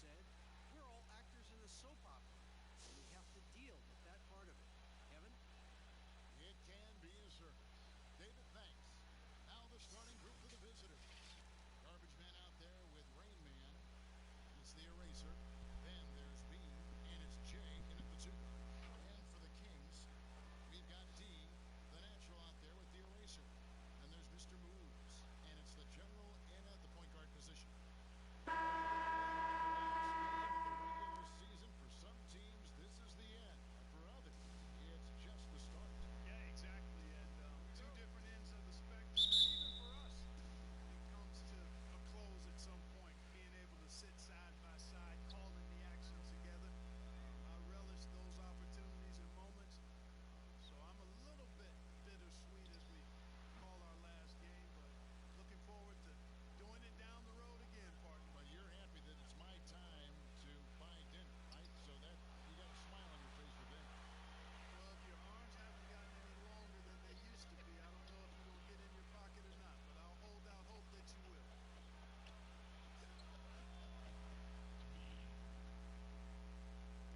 said, we're all actors in a soap opera, and we have to deal with that part of it. Kevin? It can be a circus. David, thanks. Now the starting group for the visitors. Garbage man out there with Rain Man. It's the Eraser. Then there's B, and it's J in at the 2 guard. And for the Kings, we've got D, the natural out there with the Eraser. Then there's Mr. Moves, and it's the general in at the point guard position. Regular season, for some teams, this is the end. But for others, it's just the start. Yeah, exactly. And two different ends of the spectrum. And even for us, it comes to a close at some point. Being able to sit side by side, calling the action together. I relish those opportunities and moments. So I'm a little bit bittersweet as we call our last game, but looking forward to doing it down the road again, partner. But you're happy that it's my time to buy dinner, right? So that you got a smile on your face today. Well, if your arms haven't gotten any longer than they used to be, I don't know if it'll get in your pocket or not, but I'll hold out hope that you will.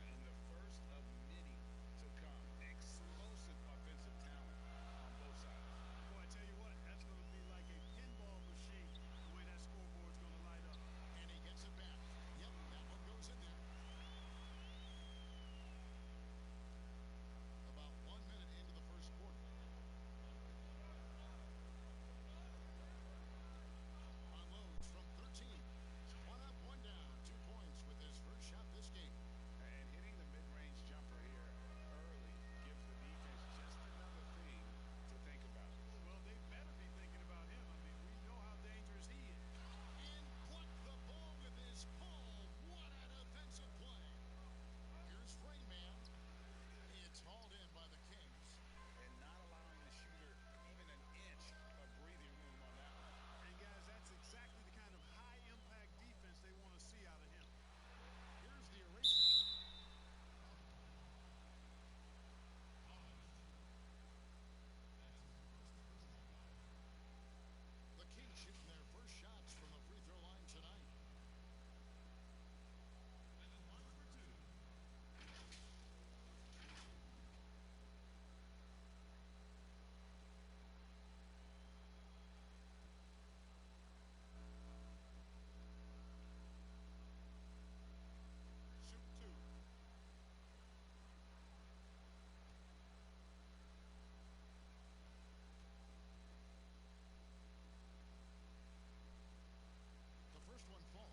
And the first of many to come. Explosive offensive talent on both sides. Boy, I tell you what, that's going to be like a pinball machine, the way that scoreboard's going to light up. And he gets it back. Yep, that one goes in there. About 1 minute into the first quarter. Unloads from 13. One up, one down. 2 points with his first shot this game. And hitting the mid-range jumper here early gives the defense just another thing to think about. Well, they better be thinking about him. I mean, we know how dangerous he is. And plucked the ball with his palm. What a defensive play. Here's Rayman. It's hauled in by the Kings. And not allowing the shooter even an inch of breathing room on that one. And, guys, that's exactly the kind of high-impact defense they want to see out of him. Here's the Eraser. The Kings shooting their first shots from the free throw line tonight. Shoot 2. The first one falls.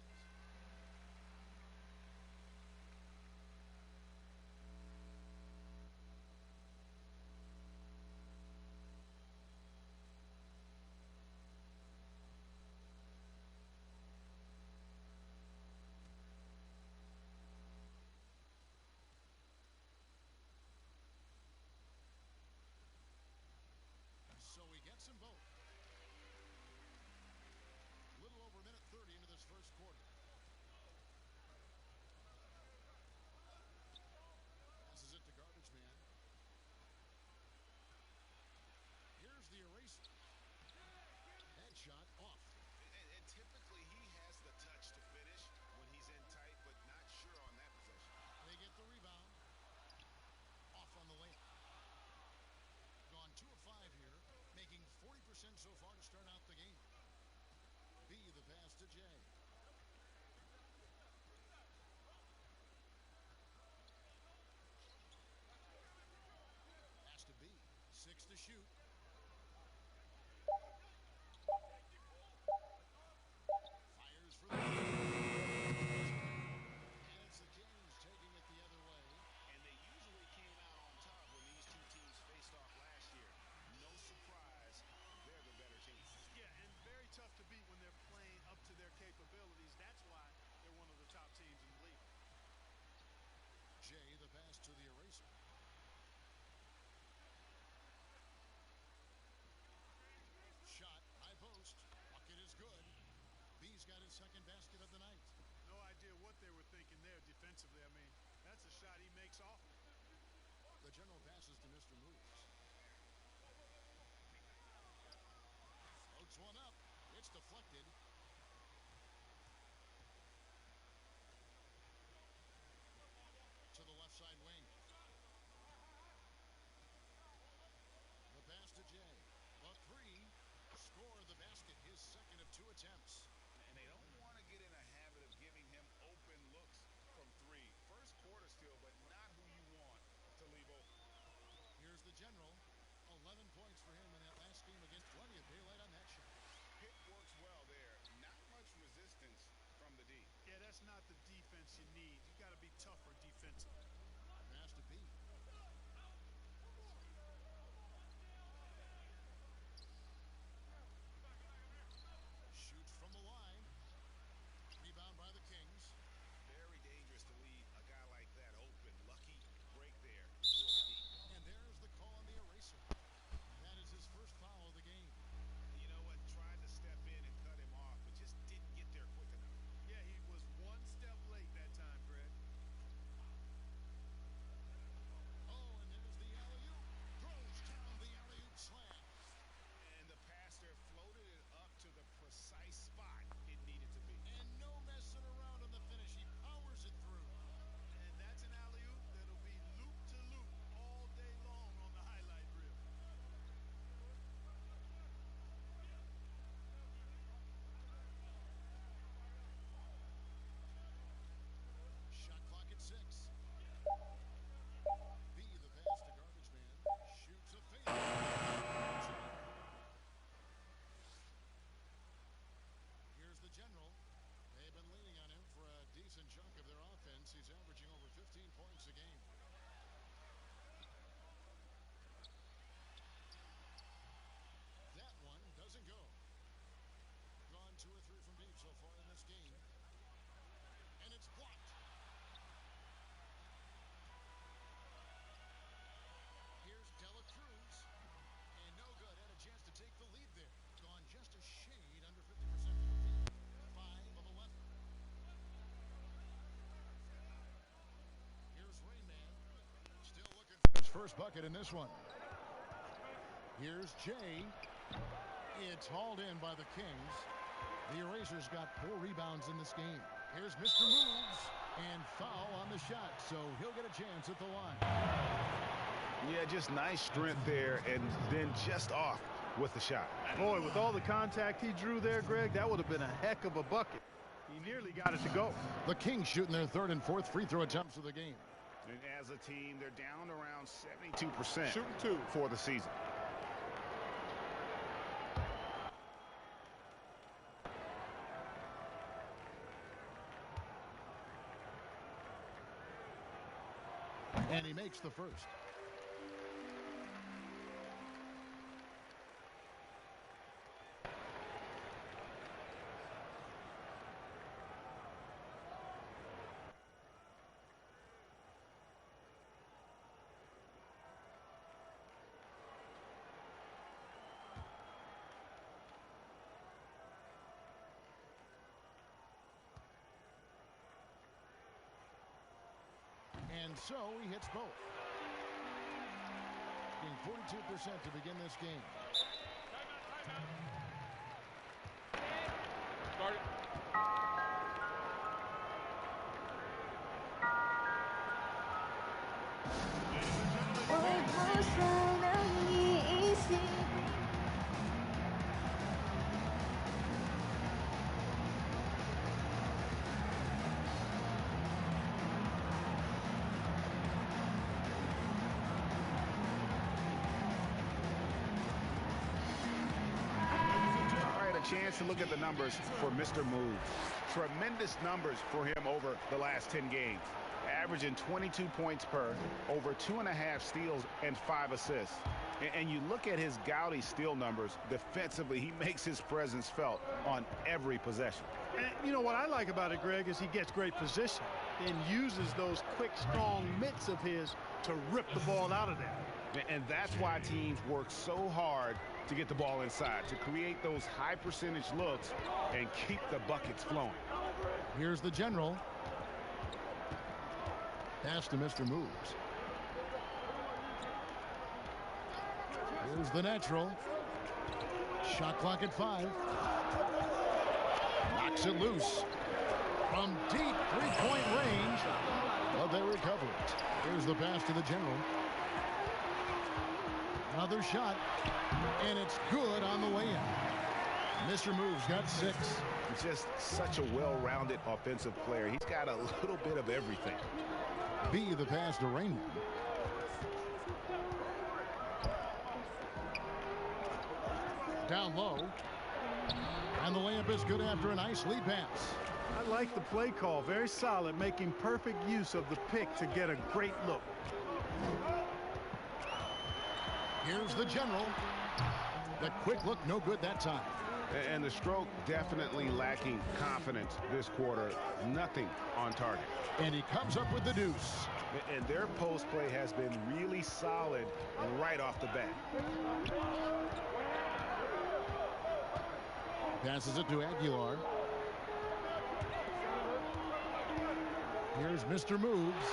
So he gets them both. A little over a minute 30 into this first quarter. Passes it to Garbage Man. Here's the Eraser. Headshot off. And typically he has the touch to finish when he's in tight, but not sure on that possession. They get the rebound. Off on the layup. Gone 2 of 5 here, making 40% so far to start out the game. B, the pass to J. Pass to B. 6 to shoot. Fires for the and it's the Kings taking it the other way. And they usually came out on top when these two teams faced off last year. No surprise, they're the better team. Yeah, and very tough to beat when they're playing up to their capabilities. That's why they're one of the top teams in the league. J, the pass to the Eraser. Shot, high post. Bucket is good. B's got his second basket of the night. No idea what they were thinking there defensively. I mean, that's a shot he makes off. The general passes to Mr. Moves. Floats one up. It's deflected. that's not the defense you need. You got to be tougher defensively. Pass to B. Shoots from the line. Rebound by the Kings. Very dangerous to leave a guy like that open. Lucky break there for the Heat. And there's the call on the eraser. That is his first foul of the game. You know what? Tried to step in and cut him off, but just didn't get there quick enough. Yeah, he was one step late that time, Greg. Oh, and there's the alley-oop. Throws down the alley-oop slam. And the passer floated it up to the precise spot it needed to be. And no messing around on the finish. He powers it through. And that's an alley-oop that'll be loop to loop all day long on the highlight reel. Shot clock at 6. B, the pass to Garbage Man. Shoots a fade. Here's the general. They've been leaning on him for a decent chunk of their offense. He's averaging over 15 points a game. That one doesn't go. Gone 2 or 3 from deep so far in this game. And it's blocked. Here's Dela Cruz. And no good. Had a chance to take the lead there. Gone just a shade under 50% from the field. 5 of 11. Here's Rain Man. Still looking for his first bucket in this one. Here's Jay. It's hauled in by the Kings. The Erasers got 4 rebounds in this game. Here's Mr. Moves. And foul on the shot, so he'll get a chance at the line. Yeah, just nice strength there, and then just off with the shot. Boy, with all the contact he drew there, Greg, that would have been a heck of a bucket. He nearly got it to go. The Kings shooting their 3rd and 4th free throw attempts of the game. And as a team, they're down around 72% Shooting 2 for the season. And he makes the first. And so he hits both. Getting 42% to begin this game. Start it. Chance to look at the numbers for Mr. Moves. Tremendous numbers for him over the last 10 games. Averaging 22 points per, over 2.5 steals and 5 assists. And you look at his gaudy steal numbers, defensively, he makes his presence felt on every possession. And you know what I like about it, Greg, is he gets great position and uses those quick, strong mitts of his to rip the ball out of there. And that's why teams work so hard to get the ball inside, to create those high percentage looks and keep the buckets flowing. Here's the general. Pass to Mr. Moves. Here's the natural. Shot clock at 5. Knocks it loose. From deep three-point range. But they recover it. Here's the pass to the general. Another shot, and it's good on the way in. Mr. Moves got 6. Just such a well-rounded offensive player. He's got a little bit of everything. B, the pass to Rainman. Down low. And the layup is good after a nice lead pass. I like the play call. Very solid, making perfect use of the pick to get a great look. Here's the general. The quick look, no good that time. And the stroke definitely lacking confidence this quarter. Nothing on target. And he comes up with the deuce. And their post play has been really solid right off the bat. Passes it to Aguilar. Here's Mr. Moves.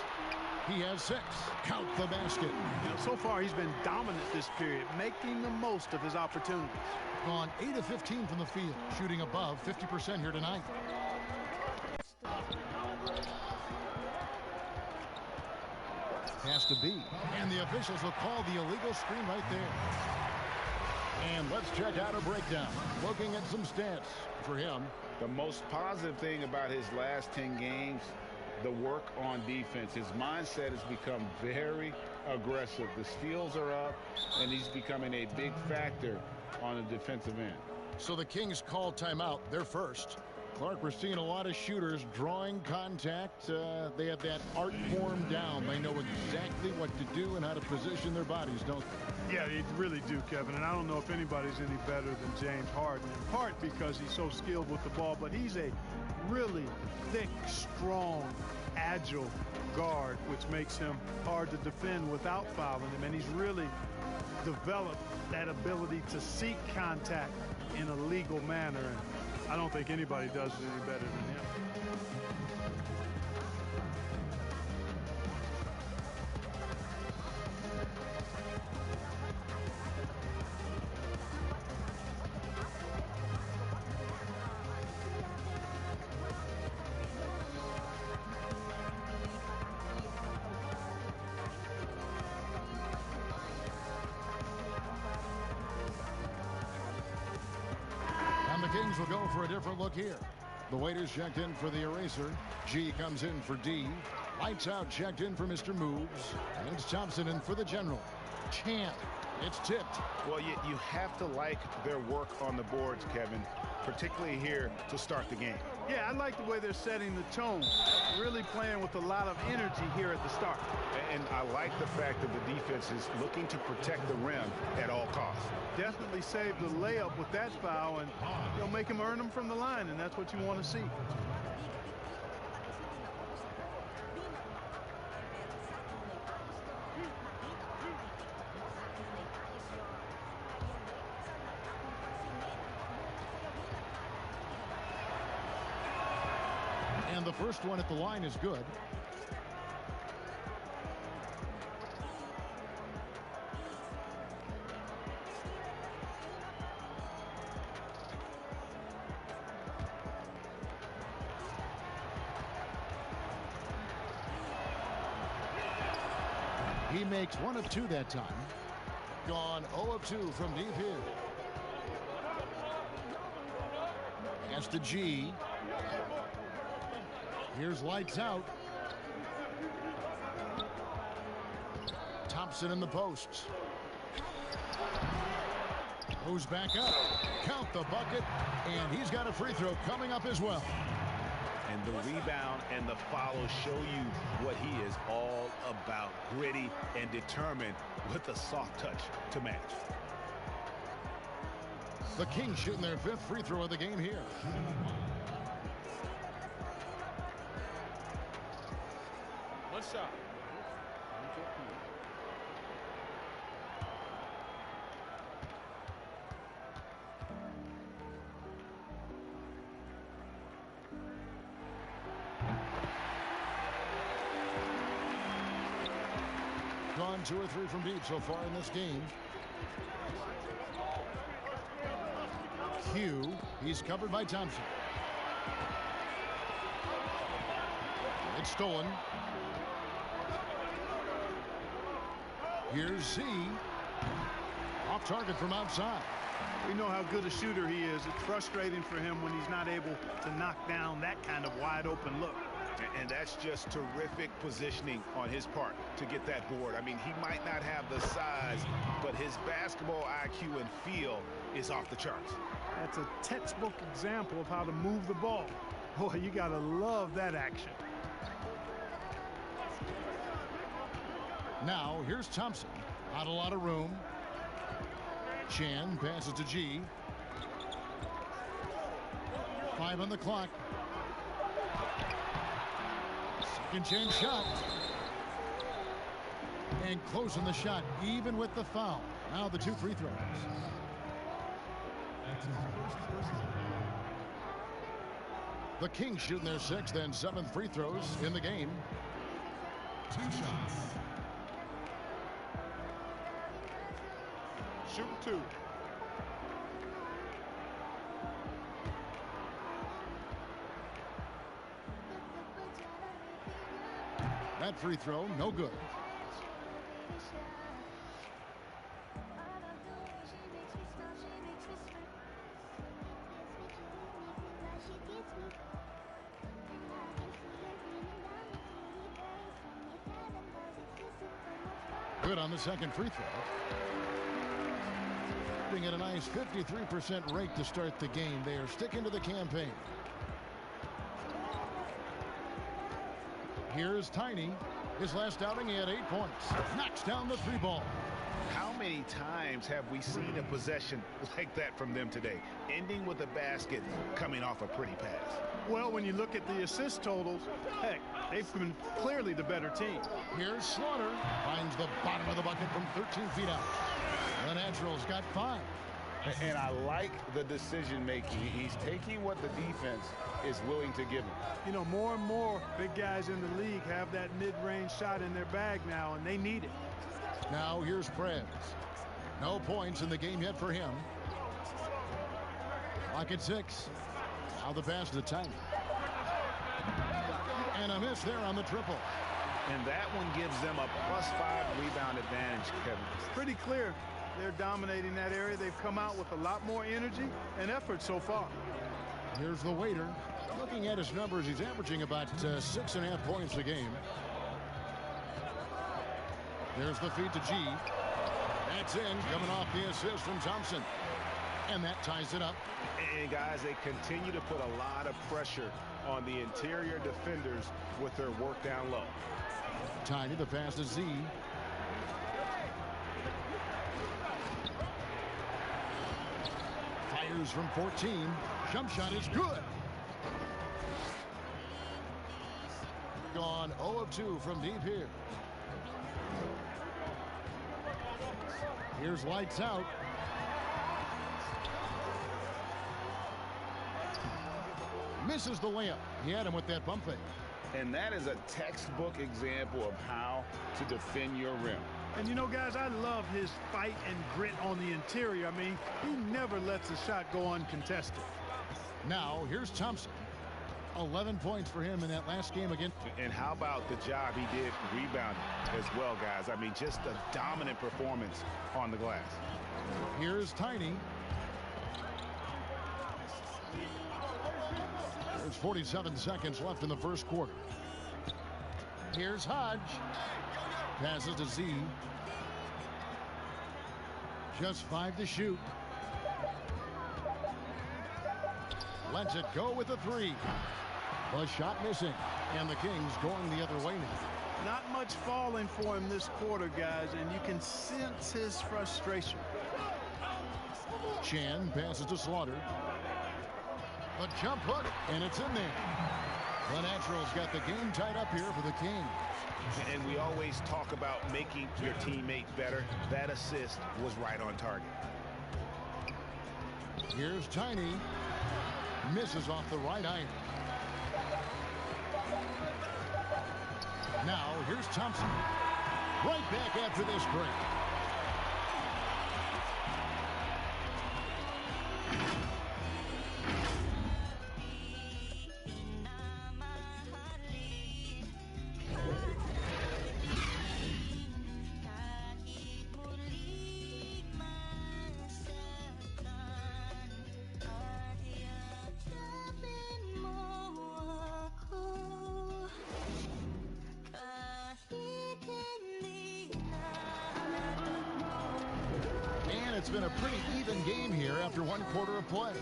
He has 6. Count the basket. So far, he's been dominant this period, making the most of his opportunities. Gone 8 of 15 from the field, shooting above 50% here tonight. Pass to B. And the officials will call the illegal screen right there. And let's check out a breakdown. Looking at some stats for him. The most positive thing about his last 10 games, the work on defense. His mindset has become very aggressive. The steals are up, and he's becoming a big factor on the defensive end. So the Kings call timeout. They're first. Clark, we're seeing a lot of shooters drawing contact. They have that art form down. They know exactly what to do and how to position their bodies, don't they? Yeah, they really do, Kevin. And I don't know if anybody's any better than James Harden, in part because he's so skilled with the ball, but he's a really thick, strong, agile guard, which makes him hard to defend without fouling him. And he's really developed that ability to seek contact in a legal manner. And I don't think anybody does it any better than him. Kings will go for a different look here. The waiters checked in for the eraser. G comes in for D. Lights out checked in for Mr. Moves. And it's Thompson in for the general. Champ. It's tipped. Well, you have to like their work on the boards, Kevin, particularly here to start the game. Yeah, I like the way they're setting the tone. Really playing with a lot of energy here at the start. And I like the fact that the defense is looking to protect the rim at all costs. Definitely saved the layup with that foul, and make him earn them from the line, and that's what you want to see. And the first one at the line is good. He makes 1 of 2 that time. Gone 0 of 2 from deep here. Pass to G. Here's lights out. Thompson in the posts. Moves back up. Count the bucket. And he's got a free throw coming up as well. And the rebound and the follow show you what he is all about. Gritty and determined with a soft touch to match. The Kings shooting their 5th free throw of the game here. One shot. Gone 2 or 3 from deep so far in this game. Q, he's covered by Thompson. It's stolen. Here's Z. Off target from outside. We know how good a shooter he is. It's frustrating for him when he's not able to knock down that kind of wide open look. And that's just terrific positioning on his part to get that board. I mean, he might not have the size, but his basketball IQ and feel is off the charts. That's a textbook example of how to move the ball. Boy, you got to love that action. Now, here's Thompson. Not a lot of room. Chan passes to G. 5 on the clock. Second chance shot. And closing the shot, even with the foul. Now the 2 free throws. The Kings shooting their 6th and 7th free throws in the game. 2 shots. Shoot 2. That free throw, no good. Good on the second free throw. Shooting at a nice 53% rate to start the game. They are sticking to the campaign. Here's Tiny. His last outing, he had 8 points. Knocks down the 3 ball. How many times have we seen a possession like that from them today, ending with a basket coming off a pretty pass? Well, when you look at the assist totals, heck, they've been clearly the better team. Here's Slaughter. Finds the bottom of the bucket from 13 feet out. The Naturals got 5. And I like the decision making. He's taking what the defense is willing to give him. You know, more and more big guys in the league have that mid-range shot in their bag now, and they need it. Now here's Prez. No points in the game yet for him. Clock at 6. Now the pass to Tiny. And a miss there on the triple. And that one gives them a +5 rebound advantage, Kevin. Pretty clear. They're dominating that area. They've come out with a lot more energy and effort so far. Here's the waiter. Looking at his numbers, he's averaging about 6.5 points a game. There's the feed to G. That's in, coming off the assist from Thompson. And that ties it up. And guys, they continue to put a lot of pressure on the interior defenders with their work down low. Tiny, the pass to Z. Fires from 14. Jump shot is good. Gone 0 of 2 from deep here. Here's lights out. Misses the layup. He had him with that bump fake. And that is a textbook example of how to defend your rim. And you know, guys, I love his fight and grit on the interior. I mean, he never lets a shot go uncontested. Now, here's Thompson. 11 points for him in that last game again. And how about the job he did rebounding as well, guys? I mean, just a dominant performance on the glass. Here's Tiny. There's 47 seconds left in the first quarter. Here's Hodge. Passes to Z. Just 5 to shoot. Lets it go with a 3. The shot missing. And the Kings going the other way now. Not much falling for him this quarter, guys, and you can sense his frustration. Chan passes to Slaughter. A jump hook, and it's in there. The Naturals got the game tied up here for the Kings. And we always talk about making your teammate better. That assist was right on target. Here's Tiny. Misses off the right iron. Now, here's Thompson. Right back after this break. it's been a pretty even game here after one quarter of play.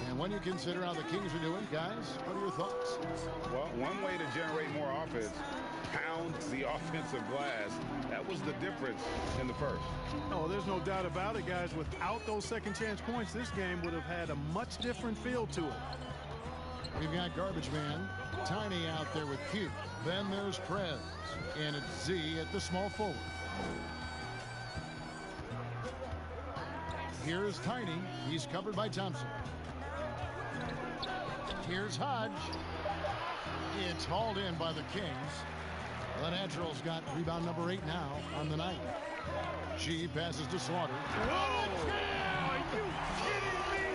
And when you consider how the Kings are doing, guys, what are your thoughts? Well, one way to generate more offense, pound the offensive glass. That was the difference in the first. Oh, there's no doubt about it, guys. Without those second chance points, this game would have had a much different feel to it. We've got Garbage Man, Tiny out there with Q. Then there's Prez, and it's Z at the small forward. Here's Tiny. He's covered by Thompson. Here's Hodge. It's hauled in by the Kings. The Naturals got rebound number 8 now on the night. G passes to Slaughter. Whoa! Are you kidding me?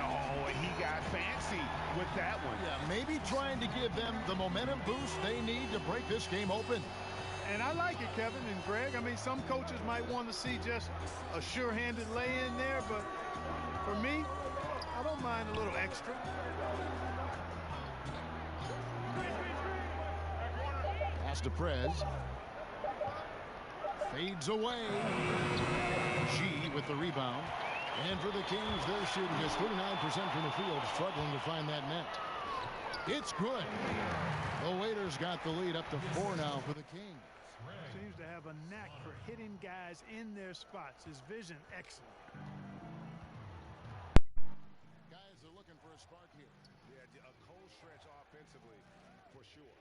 Oh, and he got fancy with that one. Yeah, maybe trying to give them the momentum boost they need to break this game open. And I like it, Kevin and Greg. I mean, some coaches might want to see just a sure-handed lay-in there, but for me, I don't mind a little extra. Pass to Prez. Fades away. G with the rebound. And for the Kings, they're shooting just 29% from the field, struggling to find that net. It's good. The Waiters got the lead up to 4 now for the Kings. Seems to have a knack for hitting guys in their spots. His vision, excellent. Guys are looking for a spark here. Yeah, a cold stretch offensively, for sure.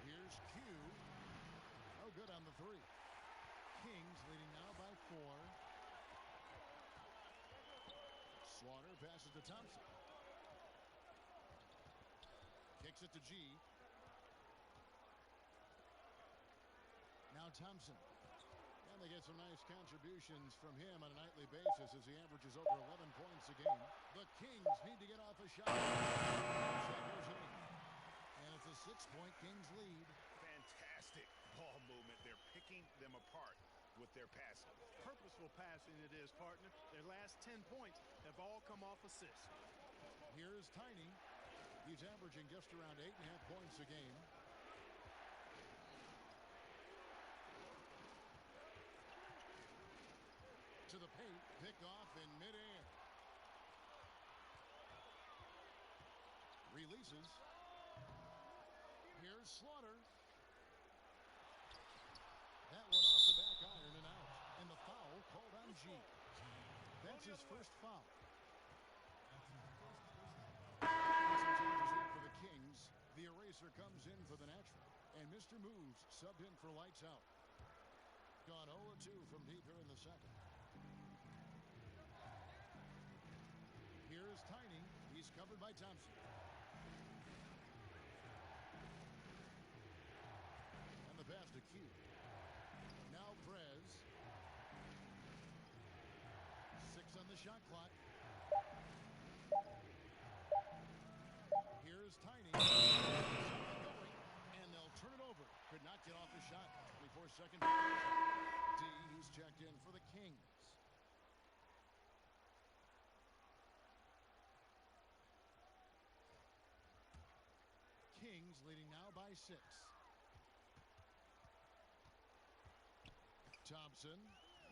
Here's Q. Oh, good on the 3. Kings leading now by 4. Slaughter passes to Thompson. Kicks it to G. Now Thompson. And they get some nice contributions from him on a nightly basis as he averages over 11 points a game. The Kings need to get off a shot. And it's a 6-point Kings lead. Fantastic ball movement. They're picking them apart with their passing. Purposeful passing it is, partner. Their last 10 points have all come off assists. Here's Tiny. He's averaging just around 8.5 points a game. To the paint, picked off in midair. Releases. Here's Slaughter. That one off the back iron and out. And the foul called on G. That's his first foul. Some changes here for the Kings. The eraser comes in for the Natural. And Mr. Moves subbed in for lights out. Gone 0-2 from deep here in the second. Here's Tiny. He's covered by Thompson. And the pass to Q. Now Prez. 6 on the shot clock. Here's Tiny. And they'll turn it over. Could not get off the shot. 24-second. D, he's checked in for the Kings. Kings leading now by 6. Thompson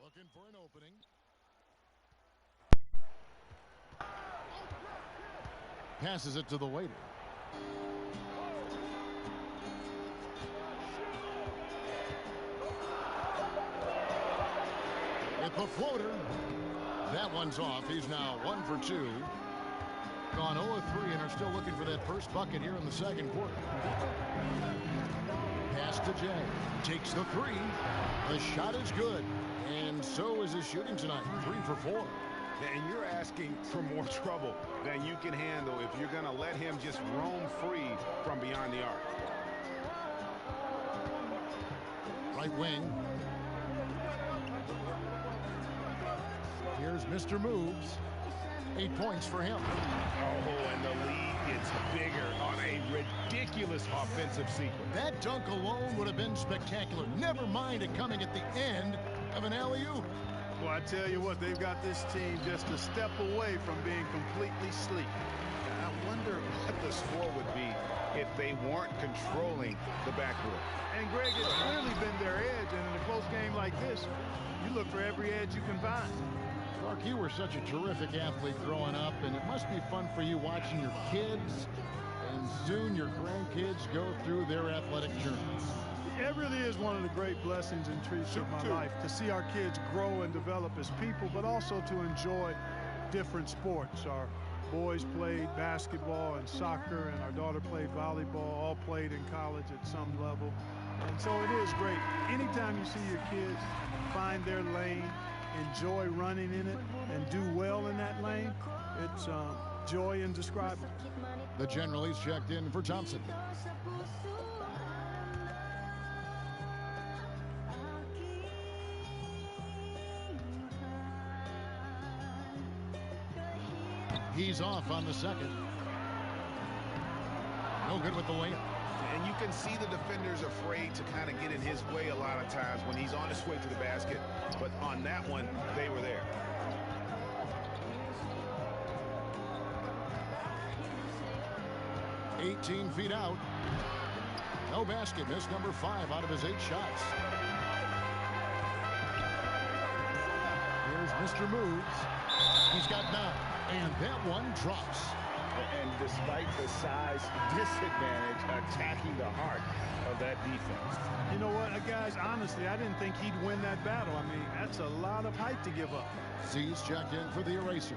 looking for an opening. Passes it to the Waiter. With the floater. That one's off. He's now 1 for 2. Gone 0-3 and are still looking for that first bucket here in the second quarter. Pass to Jay. Takes the 3. The shot is good. And so is his shooting tonight. 3 for 4. And you're asking for more trouble than you can handle if you're going to let him just roam free from beyond the arc. Right wing. Here's Mr. Moves. 8 points for him. Oh, and the lead gets bigger on a ridiculous offensive sequence. That dunk alone would have been spectacular. Never mind it coming at the end of an alley-oop. Well, I tell you what, they've got this team just a step away from being completely sleek. I wonder what the score would be if they weren't controlling the backcourt. And Greg, it's clearly been their edge. And in a close game like this, you look for every edge you can find. Clark, you were such a terrific athlete growing up, and it must be fun for you watching your kids and soon your grandkids go through their athletic journeys. It really is one of the great blessings and treats of my life to see our kids grow and develop as people, but also to enjoy different sports. Our boys played basketball and soccer, and our daughter played volleyball, all played in college at some level. And so it is great. Anytime you see your kids find their lane, enjoy running in it, and do well in that lane, it's joy indescribable. The general is checked in for Thompson. He's off on the second. No good with the layup. And you can see the defenders afraid to kind of get in his way a lot of times when he's on his way to the basket. But on that one, they were there. "18 feet out. No basket. Missed number 5 out of his 8 shots. Here's Mr. Moves. He's got 9. And that one drops. And despite the size disadvantage, attacking the heart of that defense. You know what, guys, honestly, I didn't think he'd win that battle. I mean, that's a lot of height to give up. Z's checked in for the eraser.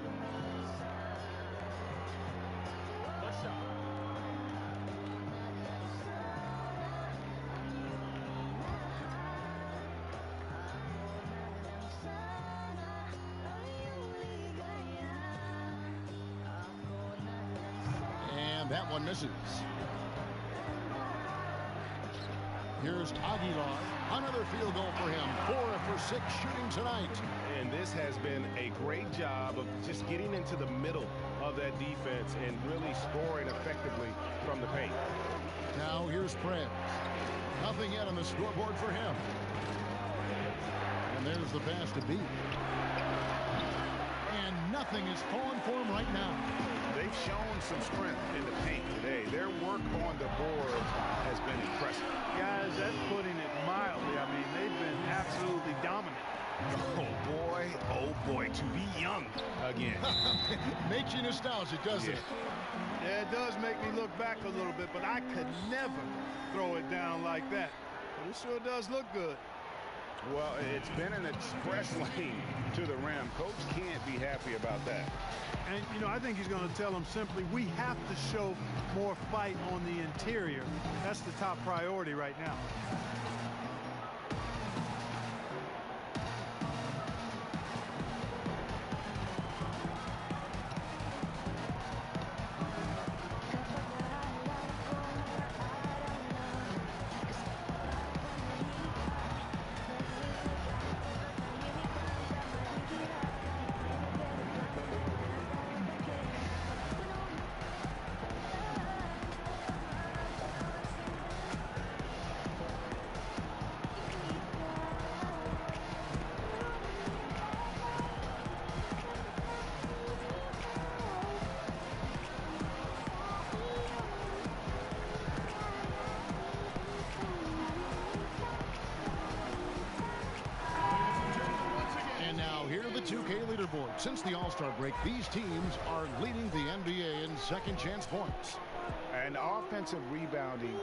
That one misses. Here's Aguilar. Another field goal for him. 4 for 6 shooting tonight. And this has been a great job of just getting into the middle of that defense and really scoring effectively from the paint. Now here's Prez. Nothing yet on the scoreboard for him. And there's the pass to B. And nothing is falling for him right now. They've shown some strength in the paint today. Their work on the board has been impressive. Guys, that's putting it mildly. I mean, they've been absolutely dominant. Oh boy, to be young again. Makes you nostalgic, doesn't it? Yeah, it does make me look back a little bit, but I could never throw it down like that. But it sure does look good. Well, it's been an express lane to the rim. Coach can't be happy about that. And, you know, I think he's going to tell them simply, we have to show more fight on the interior. That's the top priority right now. Here are the 2K leaderboard. Since the All-Star break, these teams are leading the NBA in second chance points. And offensive rebounding,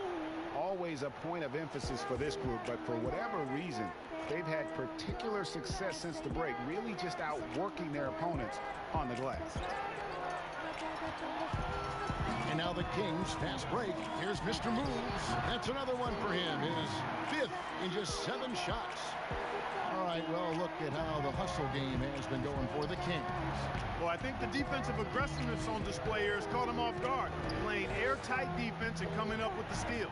always a point of emphasis for this group, but for whatever reason, they've had particular success since the break, really just outworking their opponents on the glass. And now the Kings fast break. Here's Mr. Moves. That's another one for him. His 5th in just 7 shots. All right, well, look at how the hustle game has been going for the Kings. Well, I think the defensive aggressiveness on display here has caught them off guard. Playing airtight defense and coming up with the steal.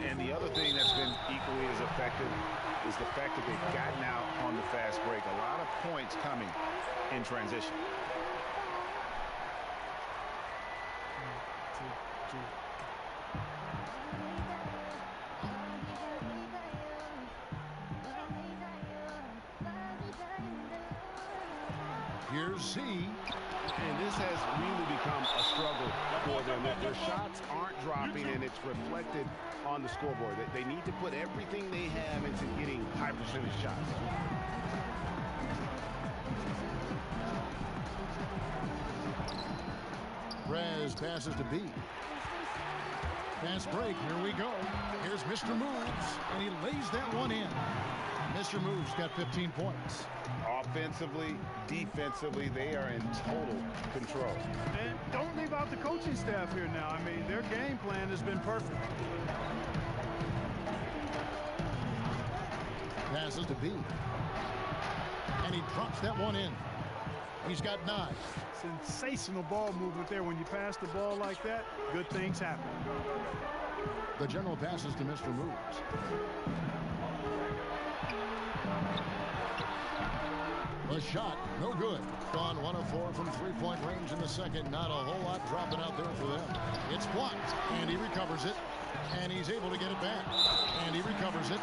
And the other thing that's been equally as effective is the fact that they've gotten out on the fast break. A lot of points coming in transition. Here's Z. And this has really become a struggle for them. Their shots aren't dropping, and it's reflected on the scoreboard. They need to put everything they have into getting high percentage shots. Rez passes to B. Pass break. Here we go. Here's Mr. Moves, and he lays that one in. Mr. Moves got 15 points. Offensively, defensively, they are in total control. And don't leave out the coaching staff here now. I mean, their game plan has been perfect. Passes to B. And he drops that one in. He's got 9. Sensational ball movement there. When you pass the ball like that, good things happen. The general passes to Mr. Moves. The shot, no good. Gone 1 of 4 from three-point range in the second. Not a whole lot dropping out there for them. It's blocked, and he recovers it. And he's able to get it back. And he recovers it.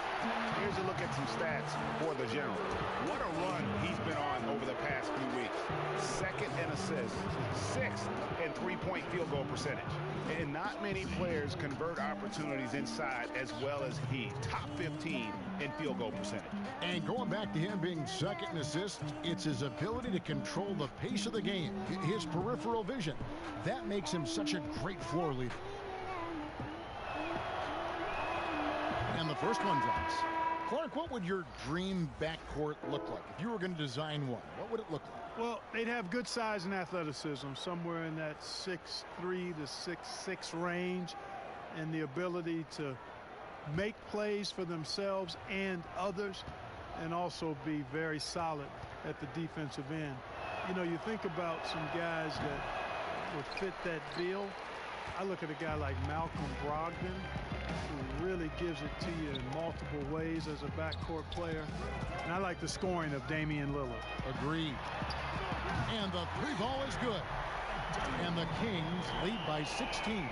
Here's a look at some stats for the general. What a run he's been on over the past few weeks. 2nd in assists, 6th in three-point field goal percentage. And not many players convert opportunities inside as well as he. Top 15 in field goal percentage. And going back to him being 2nd in assists, it's his ability to control the pace of the game. His peripheral vision. That makes him such a great floor leader. And the first one drops. Clark, what would your dream backcourt look like? If you were going to design one, what would it look like? Well, they'd have good size and athleticism, somewhere in that 6'3" to 6'6" range, and the ability to make plays for themselves and others, and also be very solid at the defensive end. You know, you think about some guys that would fit that bill. I look at a guy like Malcolm Brogdon, who really gives it to you in multiple ways as a backcourt player. And I like the scoring of Damian Lillard. Agreed. And the 3 ball is good. And the Kings lead by 16.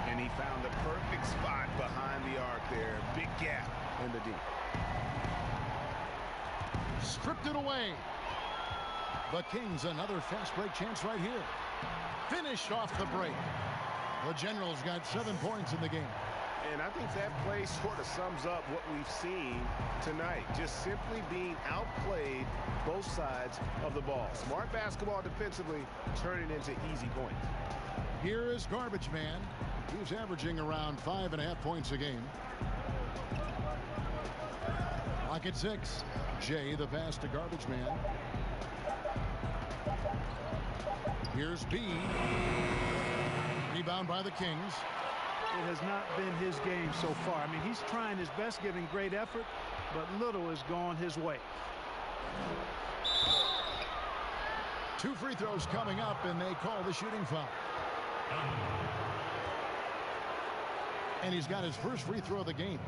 And he found the perfect spot behind the arc there. Big gap in the deep. Stripped it away. The Kings another fast break chance right here. Finished off the break. The Generals got 7 points in the game. And I think that play sort of sums up what we've seen tonight. Just simply being outplayed both sides of the ball. Smart basketball defensively, turning into easy points. Here is Garbage Man. He's averaging around 5.5 points a game. Lock at 6. Jay, the pass to Garbage Man. Here's B. Rebound by the Kings. It has not been his game so far. I mean, he's trying his best, giving great effort, but little has gone his way. 2 free throws coming up, and they call the shooting foul. And he's got his first free throw of the game.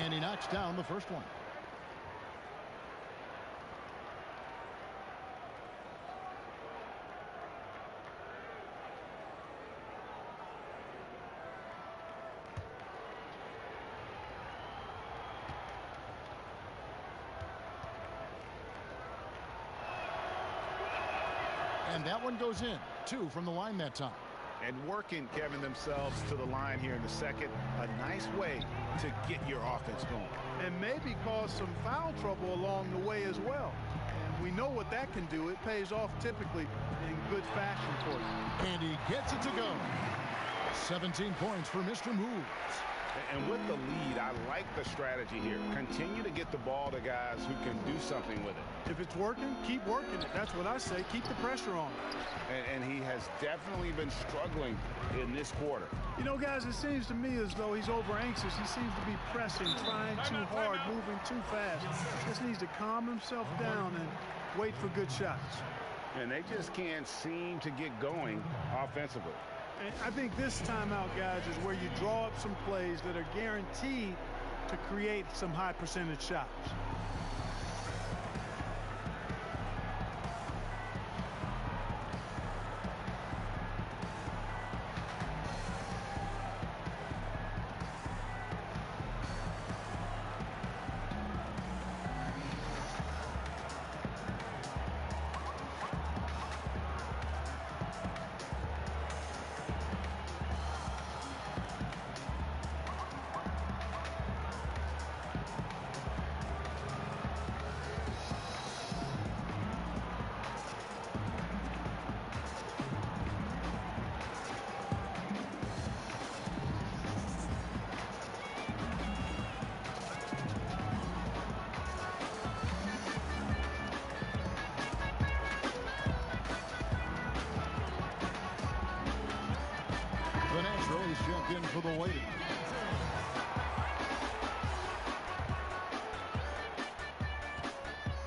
And he knocks down the first one. And that one goes in. 2 from the line that time. And working, Kevin, themselves to the line here in the second. A nice way to get your offense going. And maybe cause some foul trouble along the way as well. And we know what that can do. It pays off typically in good fashion for you. And he gets it to go. 17 points for Mr. Moves. And with the lead, I like the strategy here. Continue to get the ball to guys who can do something with it. If it's working, keep working it. That's what I say. Keep the pressure on. And he has definitely been struggling in this quarter. You know, guys, it seems to me as though he's over anxious. He seems to be pressing, trying too hard, moving too fast. Just needs to calm himself down and wait for good shots. And they just can't seem to get going offensively. And I think this timeout, guys, is where you draw up some plays that are guaranteed to create some high percentage shots. Castro. He's checked in for the waiting.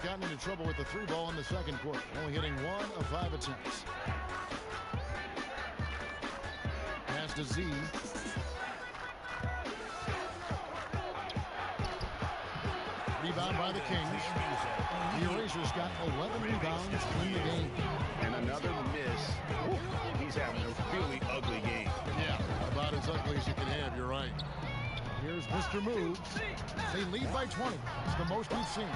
Gotten into trouble with the 3 ball in the second quarter. Only hitting 1 of 5 attempts. Pass to Z. Rebound by the Kings. The Erasers got 11 rebounds in the game. And another miss. He's having a really ugly game. Yeah, about as ugly as you can have. You're right. Here's Mr. Moves. They lead by 20. It's the most we've seen.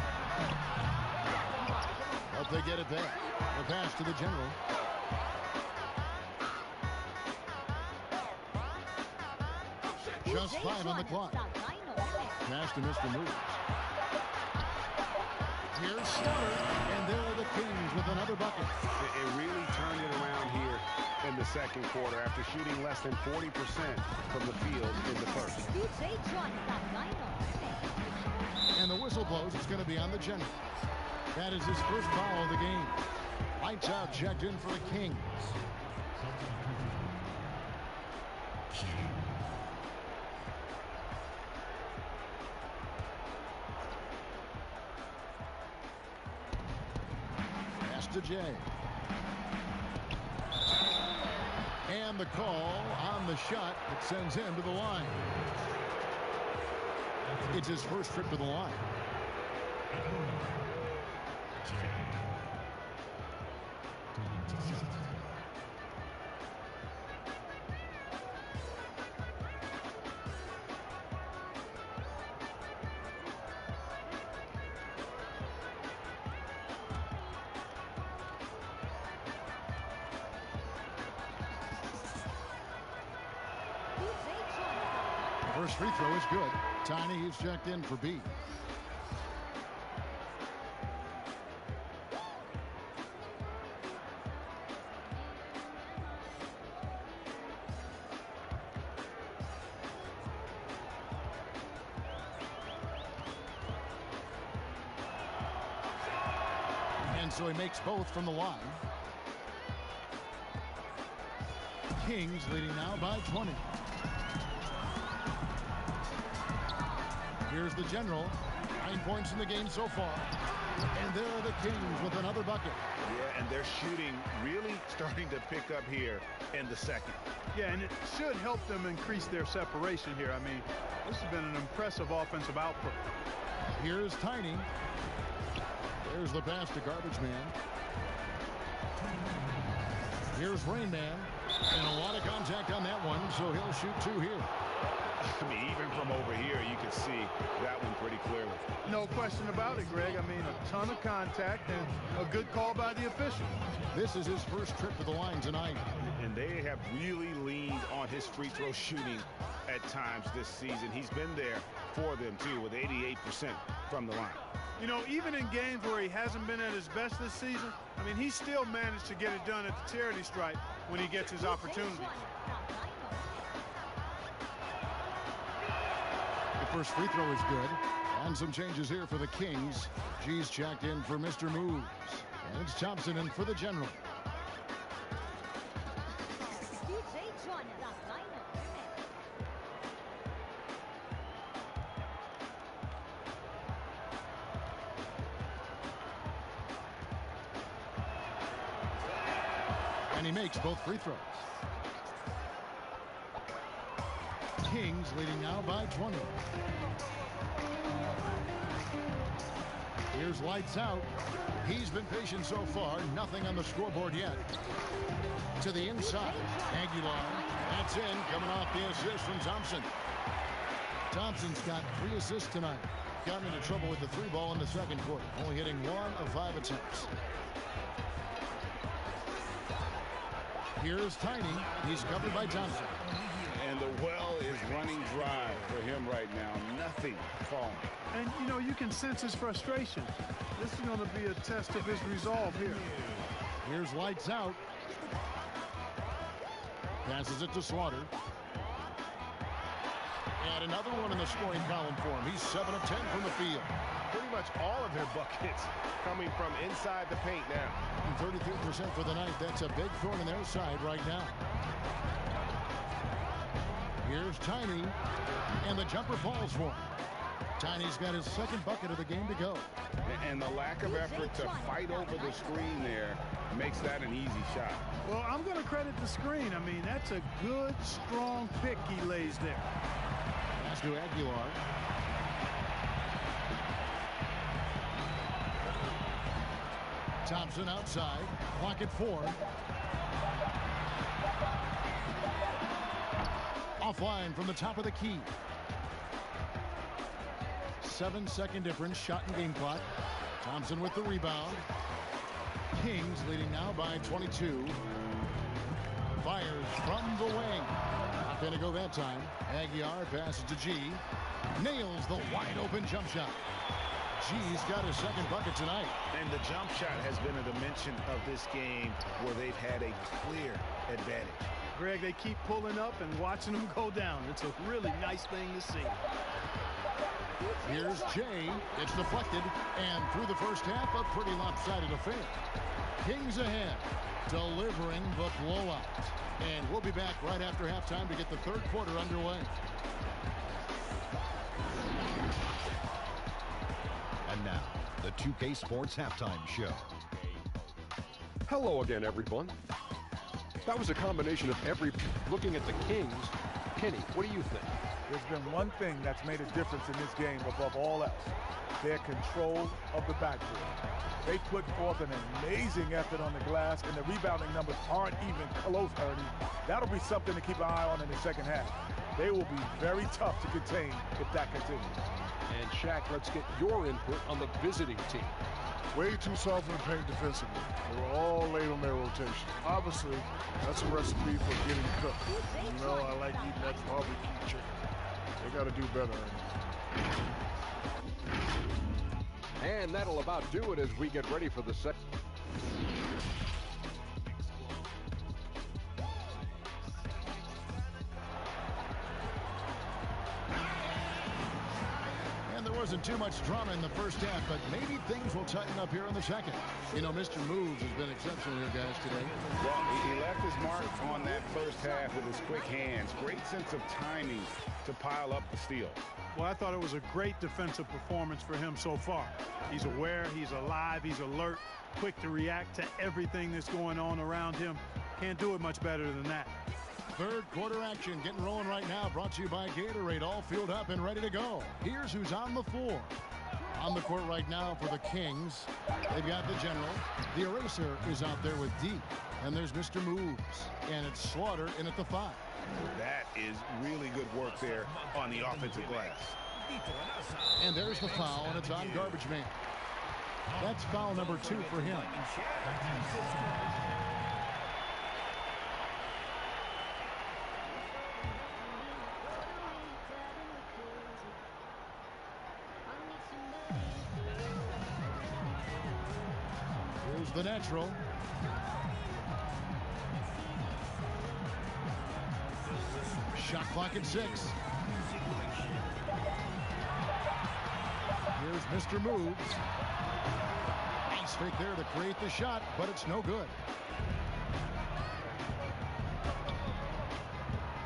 Hope they get it back. The pass to the general. Just 5 on the clock. Pass to Mr. Moves. Here's Slaughter, and there are the Kings with another bucket. It really turned it around here in the second quarter after shooting less than 40% from the field in the first. And the whistle blows. It's going to be on the general. That is his first foul of the game. Lights out, checked in for the Kings. Pass to Jay. And the call on the shot that sends him to the line. It's his first trip to the line. First free throw is good. Tiny, he's checked in for B. And so he makes both from the line. Kings leading now by 20. Here's the general. 9 points in the game so far. And there are the Kings with another bucket. Yeah, and they're shooting really starting to pick up here in the second. Yeah, and it should help them increase their separation here. I mean, this has been an impressive offensive output. Here's Tiny. There's the pass to Garbage Man. Here's Rain Man. And a lot of contact on that one, so he'll shoot 2 here. I mean, even from over here, you can see that one pretty clearly. No question about it, Greg. I mean, a ton of contact and a good call by the official. This is his first trip to the line tonight. And they have really leaned on his free throw shooting at times this season. He's been there for them, too, with 88% from the line. You know, even in games where he hasn't been at his best this season, I mean, he still managed to get it done at the charity stripe when he gets his opportunities. The first free throw is good. And some changes here for the Kings. G's checked in for Mr. Moves. And it's Thompson in for the general. And he makes both free throws. Kings leading now by 20. Here's lights out. He's been patient so far. Nothing on the scoreboard yet. To the inside. Aguilar. That's in. Coming off the assist from Thompson. Thompson's got 3 assists tonight. Got into trouble with the 3 ball in the second quarter. Only hitting 1 of 5 attempts. Here's Tiny. He's covered by Thompson. And the well is running dry for him right now. Nothing falling. And, you know, you can sense his frustration. This is going to be a test of his resolve here. Here's lights out. Passes it to Slaughter. And another one in the scoring column for him. He's 7 of 10 from the field. Pretty much all of their buckets coming from inside the paint now. 33% for the night. That's a big thorn in their side right now. Here's Tiny, and the jumper falls for him. Tiny's got his second bucket of the game to go. And the lack of effort to fight over the screen there makes that an easy shot. Well, I'm going to credit the screen. I mean, that's a good, strong pick he lays there. Pass to Aguilar. Thompson outside. Clock at 4. Offline from the top of the key. 7-second difference, shot and game clock. Thompson with the rebound. Kings leading now by 22. Fires from the wing. Not going to go that time. Aguilar passes to G. Nails the wide open jump shot. G's got his second bucket tonight. And the jump shot has been a dimension of this game where they've had a clear advantage. Greg, they keep pulling up and watching them go down. It's a really nice thing to see. Here's Jay. It's deflected. And through the first half, a pretty lopsided affair. Kings ahead, delivering the blowout. And we'll be back right after halftime to get the third quarter underway. And now, the 2K Sports Halftime Show. Hello again, everyone. That was a combination of looking at the Kings. Kenny, what do you think? There's been one thing that's made a difference in this game above all else. Their control of the backboard. They put forth an amazing effort on the glass, and the rebounding numbers aren't even close, Ernie. That'll be something to keep an eye on in the second half. They will be very tough to contain if that continues. And Shaq, let's get your input on the visiting team. Way too soft in the paint defensively. They were all late on their rotation. Obviously, that's a recipe for getting cooked. You know, I like eating that barbecue chicken. They got to do better. And that'll about do it as we get ready for the second. Wasn't too much drama in the first half, but maybe things will tighten up here in the second. You know, Mr. Moves has been exceptional here, guys, today. Well, he left his mark on that first half with his quick hands. Great sense of timing to pile up the steal. Well, I thought it was a great defensive performance for him so far. He's aware, he's alive, he's alert, quick to react to everything that's going on around him. Can't do it much better than that. Third quarter action getting rolling right now, brought to you by Gatorade, all filled up and ready to go. Here's who's on the floor. On the court right now for the Kings, they've got the General. The Eraser is out there with D. And there's Mr. Moves. And it's Slaughter in at the 5. That is really good work there on the offensive glass. And there's the foul, and it's on Garbage Man. That's foul number 2 for him. The natural. Shot clock at 6. Here's Mr. Moves. Nice fake there to create the shot, but it's no good.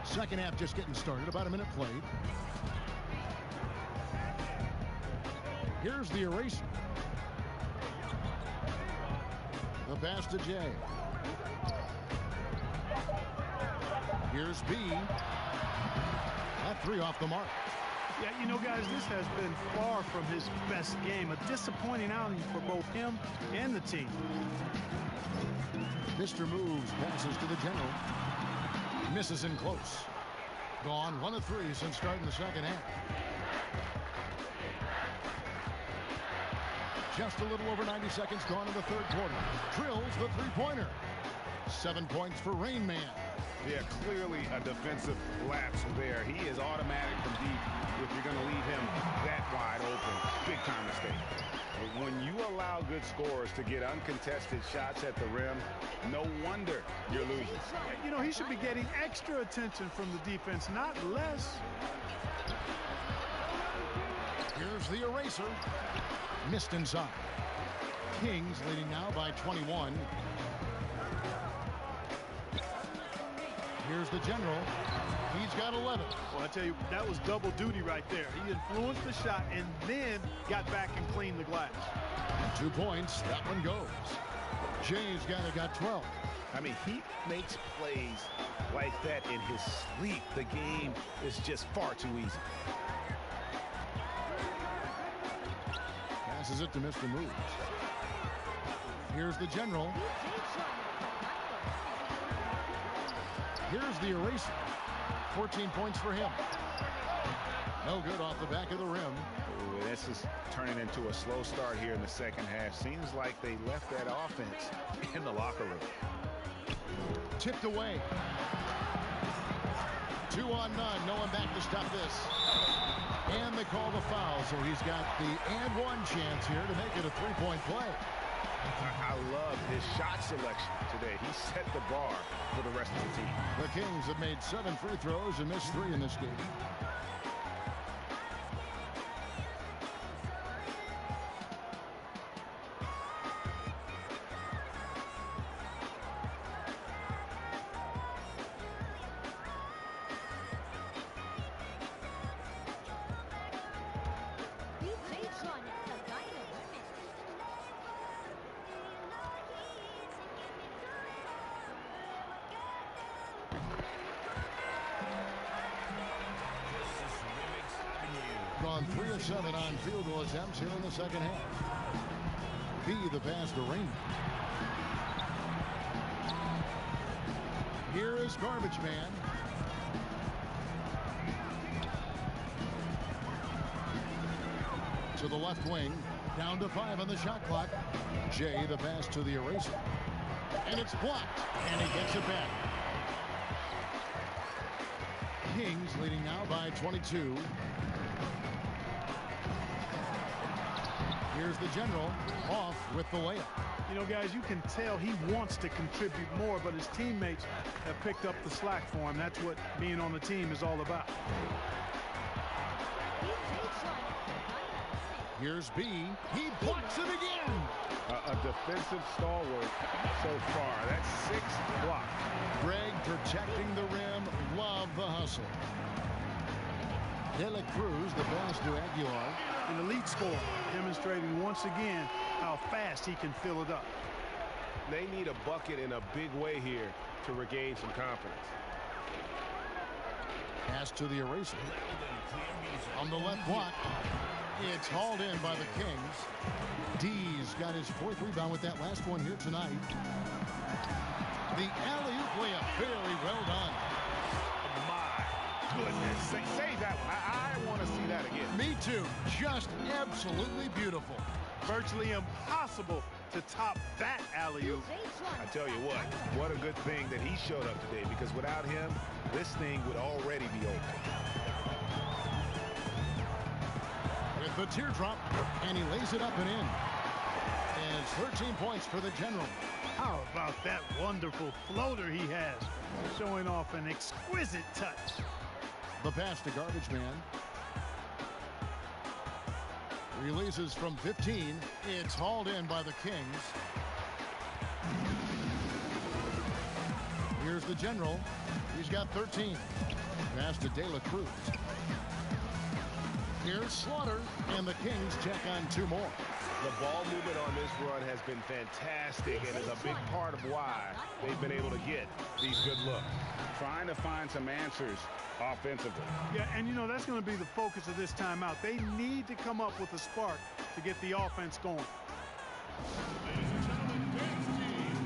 Second half just getting started, about a minute played. Here's the Eraser. The pass to Jay. Here's B. That 3 off the mark. Yeah, you know, guys, this has been far from his best game. A disappointing outing for both him and the team. Mr. Moves passes to the General. Misses in close. Gone 1 of 3 since starting the second half. Just a little over 90 seconds gone in the third quarter. Drills the three-pointer. 7 points for Rain Man. Yeah, clearly a defensive lapse there. He is automatic from deep if you're going to leave him that wide open. Big time mistake. When you allow good scorers to get uncontested shots at the rim, no wonder you're losing. You know, he should be getting extra attention from the defense, not less. Here's the Eraser. Missed inside. Kings leading now by 21. Here's the general. He's got 11. Well, I tell you, that was double duty right there. He influenced the shot and then got back and cleaned the glass. 2 points. That one goes. Jay's got 12. I mean, he makes plays like that in his sleep. The game is just far too easy. Passes it to Mr. Moves. Here's the general. Here's the eraser. 14 points for him. No good off the back of the rim. Ooh, this is turning into a slow start here in the second half. Seems like they left that offense in the locker room. Tipped away. 2 on none. No one back to stop this. And they call the foul, so he's got the and one chance here to make it a 3-point play. I love his shot selection today. He set the bar for the rest of the team. The Kings have made 7 free throws and missed 3 in this game. Gone 3 of 7 on field goal attempts here in the second half. B, the pass to Rainey. Here is Garbage Man. To the left wing. Down to 5 on the shot clock. Jay, the pass to the eraser. And it's blocked. And he gets it back. Kings leading now by 22. Here's the general off with the layup. You know, guys, you can tell he wants to contribute more, but his teammates have picked up the slack for him. That's what being on the team is all about. Here's B. He blocks it again. A defensive stalwart so far. That's 6 blocks. Greg protecting the rim. Love the hustle. De La Cruz, the pass to Aguilar. An elite scorer, demonstrating once again how fast he can fill it up. They need a bucket in a big way here to regain some confidence. Pass to the eraser. On the left block. It's hauled in by the Kings. D's got his 4th rebound with that last one here tonight. The alley-oop layup, very well done. Goodness, say that one. I want to see that again. Me too. Just absolutely beautiful. Virtually impossible to top that alley-oop. I tell you what a good thing that he showed up today, because without him, this thing would already be over. With the teardrop, and he lays it up and in. And it's 13 points for the general. How about that wonderful floater he has, showing off an exquisite touch. The pass to Garbage Man. Releases from 15. It's hauled in by the Kings. Here's the general. He's got 13. Pass to De La Cruz. Here's Slaughter, and the Kings check on 2 more. The ball movement on this run has been fantastic and is a big part of why they've been able to get these good looks. Trying to find some answers offensively. Yeah, and you know, that's going to be the focus of this timeout. They need to come up with a spark to get the offense going. Ladies and gentlemen, dance team.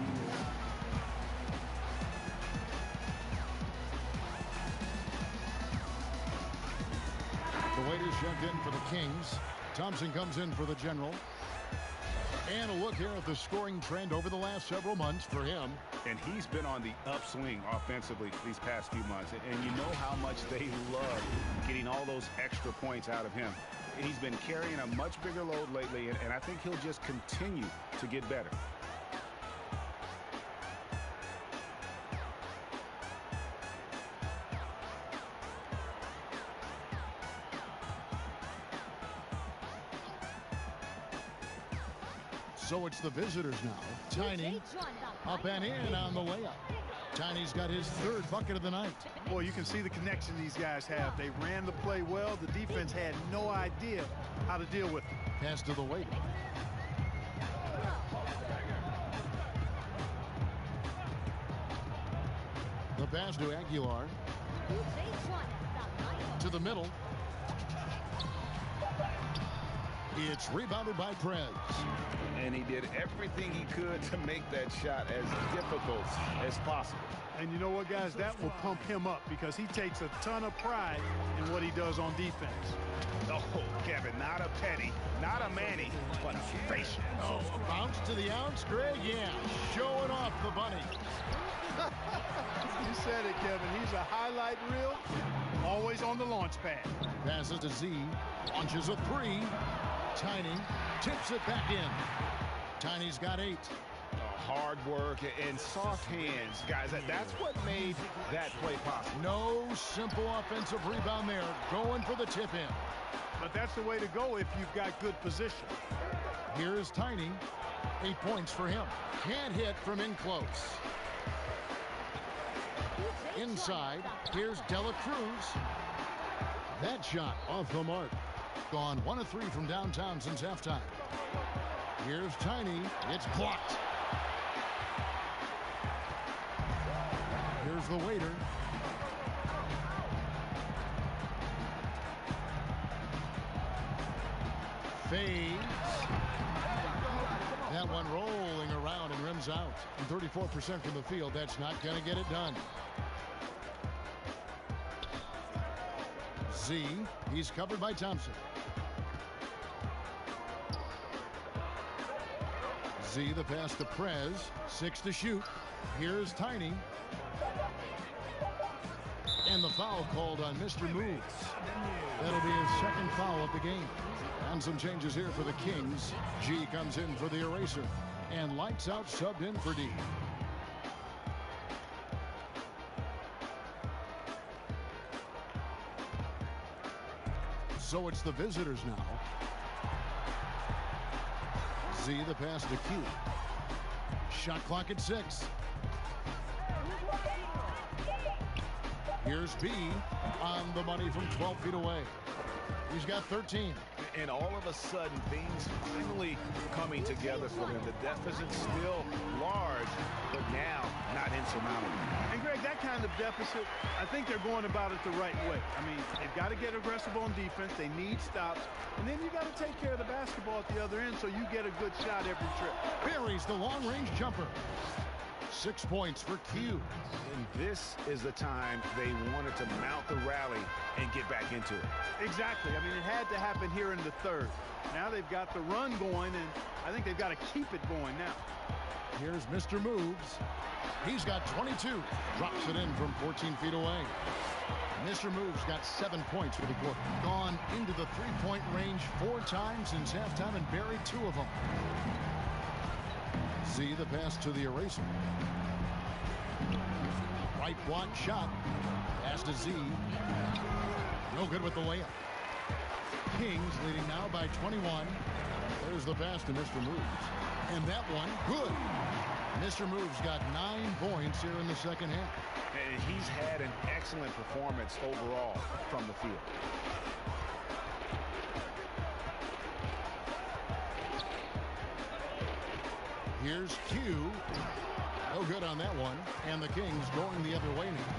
The waiters checked in for the Kings. Thompson comes in for the general. And a look here at the scoring trend over the last several months for him. And he's been on the upswing offensively these past few months. And you know how much they love getting all those extra points out of him. He's been carrying a much bigger load lately, and I think he'll just continue to get better. So it's the visitors now. Tiny up and in on the layup. Tiny's got his third bucket of the night. Boy, you can see the connection these guys have. They ran the play well. The defense had no idea how to deal with it. Pass to the waiter. The pass to Aguilar. To the middle. It's rebounded by Prez. And he did everything he could to make that shot as difficult as possible. And you know what, guys? That will pump him up because he takes a ton of pride in what he does on defense. Oh, Kevin, not a Petty, not a Manny, but a facial. Oh, a bounce to the ounce, Greg. Yeah, showing off the bunny. You said it, Kevin. He's a highlight reel, always on the launch pad. Passes to Z, launches a three. Tiny tips it back in. Tiny's got 8. Hard work and soft hands, guys. That's what made that play possible. No simple offensive rebound there. Going for the tip in. But that's the way to go if you've got good position. Here's Tiny. 8 points for him. Can't hit from in close. Inside, here's Dela Cruz. That shot off the mark. Gone 1 of 3 from downtown since halftime. Here's Tiny. It's blocked. Here's the waiter. Fades. That one rolling around and rims out. And 34% from the field. That's not going to get it done. Z. He's covered by Thompson. Z, the pass to Prez. 6 to shoot. Here's Tiny. And the foul called on Mr. Moves. That'll be his second foul of the game. And some changes here for the Kings. G comes in for the eraser. And lights out subbed in for D. So it's the visitors now. Z, the pass to Q. Shot clock at 6. Here's B on the money from 12 feet away. He's got 13. And all of a sudden, things finally coming together for him. The deficit's still large, but now not insurmountable. And Greg, that kind of deficit, I think they're going about it the right way. I mean, they've got to get aggressive on defense. They need stops. And then you got to take care of the basketball at the other end so you get a good shot every trip. Buries the long-range jumper. 6 points for Q. And this is the time they wanted to mount the rally and get back into it. Exactly. I mean, it had to happen here in the third. Now they've got the run going, and I think they've got to keep it going now. Here's Mr. Moves. He's got 22. Drops it in from 14 feet away. Mr. Moves got 7 points for the quarter. Gone into the three-point range 4 times since halftime and buried 2 of them. Z, the pass to the eraser. Right block shot. Pass to Z. No good with the layup. Kings leading now by 21. There's the pass to Mr. Moves. And that one, good. Mr. Moves got 9 points here in the second half. And he's had an excellent performance overall from the field. Here's Q. No good on that one. And the Kings going the other way now.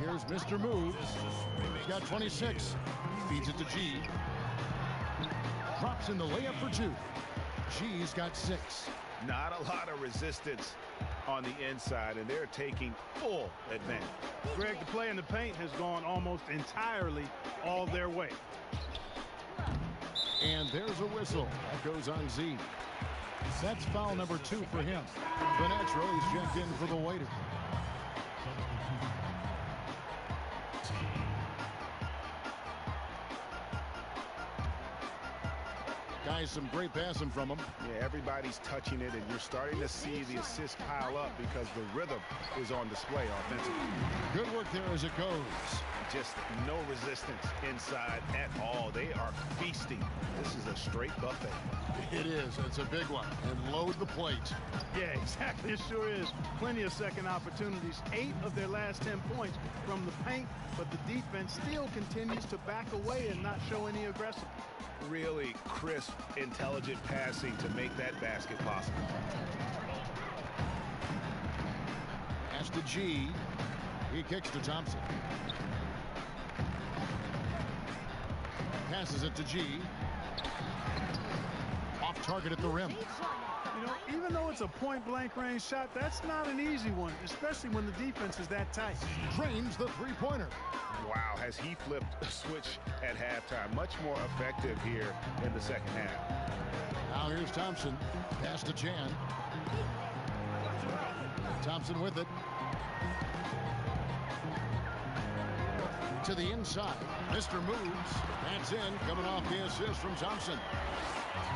Here's Mr. Moves. He's got 26. Feeds it to G. Drops in the layup for 2. G's got 6. Not a lot of resistance on the inside, and they're taking full advantage. Greg, the play in the paint has gone almost entirely all their way. And there's a whistle. That goes on Z. That's foul number 2 for him. The natural, he's checked in for the waiter. Guys, some great passing from him. Yeah, everybody's touching it, and you're starting to see the assists pile up because the rhythm is on display offensively. Good work there as it goes. Just no resistance inside at all. They are feasting. This is a straight buffet. It is. It's a big one. And load the plate. Yeah, exactly. It sure is. Plenty of second opportunities. 8 of their last 10 points from the paint, but the defense still continues to back away and not show any aggressiveness. Really crisp, intelligent passing to make that basket possible. Pass to G. He kicks to Thompson. Passes it to G. Off target at the rim. You know, even though it's a point-blank range shot, that's not an easy one, especially when the defense is that tight. Drains the three-pointer. Wow, has he flipped a switch at halftime? Much more effective here in the second half. Now here's Thompson. Pass to Chan. Thompson with it. To the inside. Mr. moves. That's in. Coming off the assist from Thompson.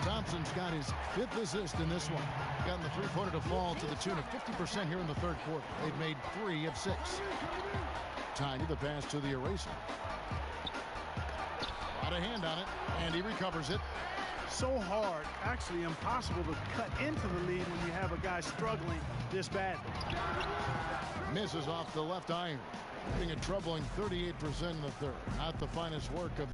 Thompson's got his 5th assist in this one. Gotten the three-pointer to fall to the tune of 50% here in the third quarter. They've made 3 of 6. Tiny, the pass to the eraser. Got a hand on it, and he recovers it. So hard, actually impossible to cut into the lead when you have a guy struggling this badly. Misses off the left iron. Getting a troubling 38% in the third. Not the finest work of.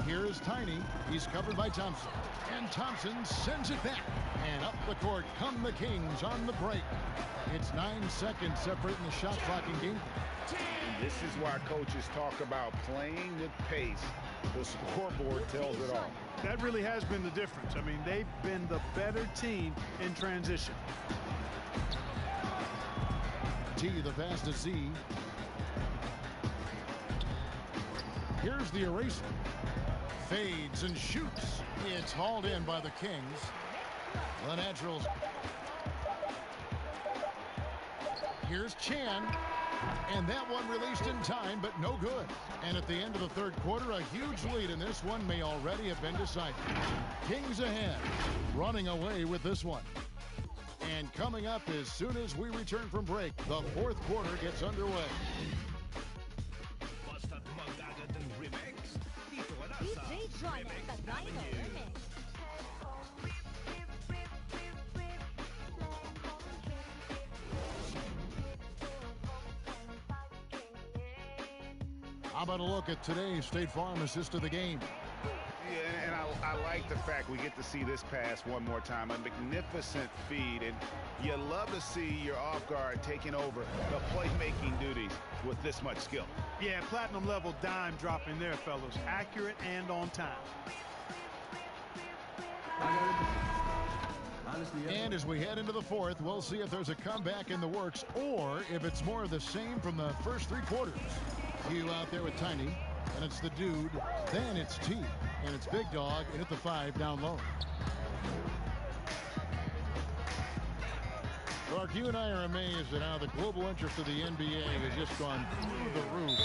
Here is Tiny. He's covered by Thompson. And Thompson sends it back. And up the court come the Kings on the break. It's 9 seconds separating the shot clock in game. And this is why coaches talk about playing with pace. The scoreboard tells it all. That really has been the difference. I mean, they've been the better team in transition. T, the pass to Z. Here's the eraser. Fades and shoots. It's hauled in by the Kings. The Naturals. Here's Chan. And that one released in time, but no good. And at the end of the third quarter, a huge lead in this one may already have been decided. Kings ahead, running away with this one. And coming up as soon as we return from break, the fourth quarter gets underway. How about a look at today's State Farm assist of the game? Yeah, and I like the fact we get to see this pass one more time. A magnificent feed, and you love to see your off guard taking over the playmaking duties with this much skill. Yeah, platinum level dime dropping there, fellas. Accurate and on time. And as we head into the fourth, we'll see if there's a comeback in the works or if it's more of the same from the first 3 quarters. Hugh out there with Tiny, and it's the dude, then it's T, and it's Big Dog, and at the 5 down low. Clark, you and I are amazed at how the global interest of the NBA has just gone through the roof.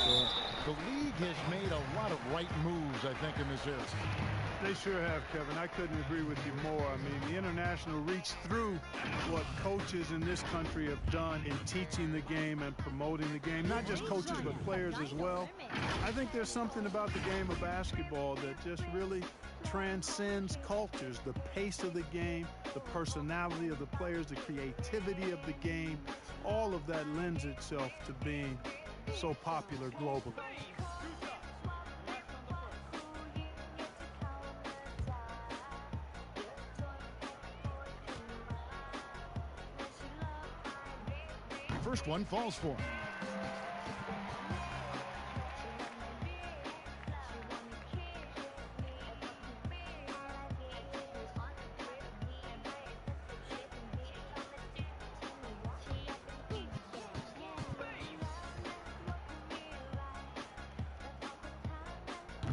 The league has made a lot of right moves, I think, in this era. They sure have, Kevin. I couldn't agree with you more. I mean, the international reach through what coaches in this country have done in teaching the game and promoting the game. Not just coaches, but players as well. I think there's something about the game of basketball that just really transcends cultures. The pace of the game, the personality of the players, the creativity of the game, all of that lends itself to being so popular globally. First one falls for him.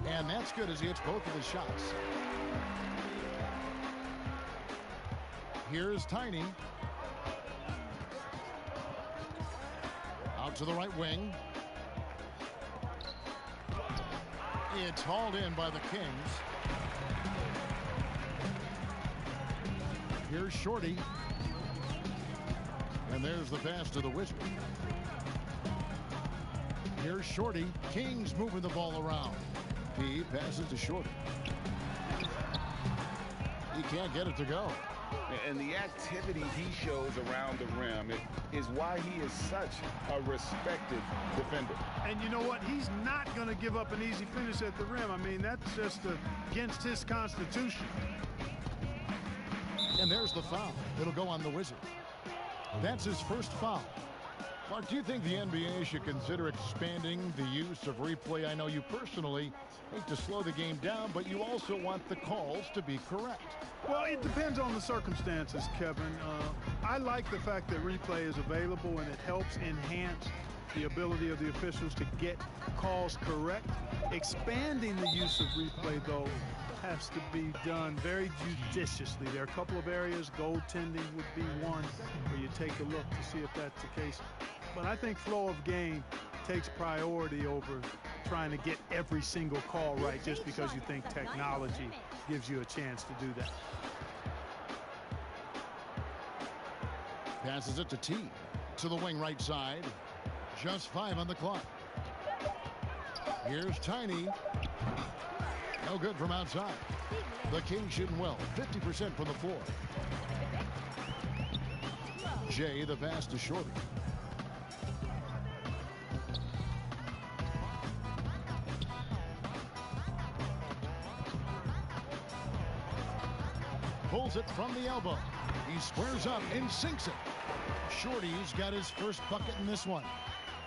And that's good as he hits both of his shots. Here's Tiny. Out to the right wing. It's hauled in by the Kings. Here's Shorty. And there's the pass to the Wizard. Here's Shorty. Kings moving the ball around. He passes to Shorty. He can't get it to go. And the activity he shows around the rim is why he is such a respected defender. And you know what? He's not going to give up an easy finish at the rim. I mean, that's just against his constitution. And there's the foul. It'll go on the Wizard. That's his first foul. Mark, do you think the NBA should consider expanding the use of replay? I know you personally hate to slow the game down, but you also want the calls to be correct. Well, it depends on the circumstances, Kevin. I like the fact that replay is available and it helps enhance the ability of the officials to get calls correct. Expanding the use of replay, though, has to be done very judiciously. There are a couple of areas, goaltending would be one, where you take a look to see if that's the case. But I think flow of game takes priority over trying to get every single call right just because you think technology gives you a chance to do that. Passes it to T. To the wing right side. Just 5 on the clock. Here's Tiny. No good from outside. The Kings shooting well. 50% from the floor. Jay, the pass to Shorty. Pulls it from the elbow. He squares up and sinks it. Shorty's got his first bucket in this one.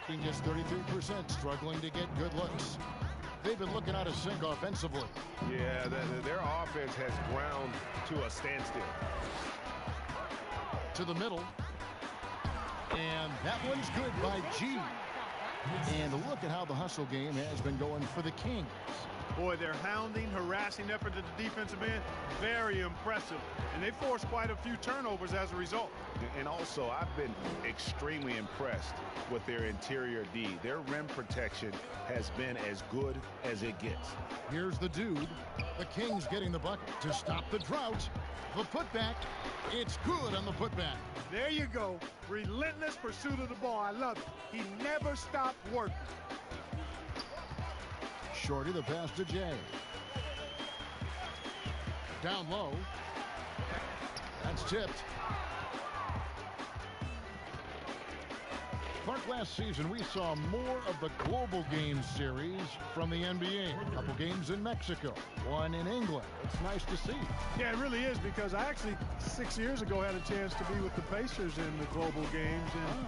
King gets 33%, struggling to get good looks. They've been looking out of sync offensively. Yeah, their offense has ground to a standstill. To the middle. And that one's good by G. And look at how the hustle game has been going for the Kings. Boy, their hounding, harassing effort at the defensive end, very impressive. And they forced quite a few turnovers as a result. And also, I've been extremely impressed with their interior D. Their rim protection has been as good as it gets. Here's the dude. The Kings getting the bucket to stop the drought. The putback. It's good on the putback. There you go. Relentless pursuit of the ball. I love it. He never stopped working. Shorty, the pass to Jay. Down low. That's tipped. Mark, last season we saw more of the global game series from the NBA. A couple games in Mexico, one in England. It's nice to see. Yeah, it really is, because I actually 6 years ago had a chance to be with the Pacers in the global games in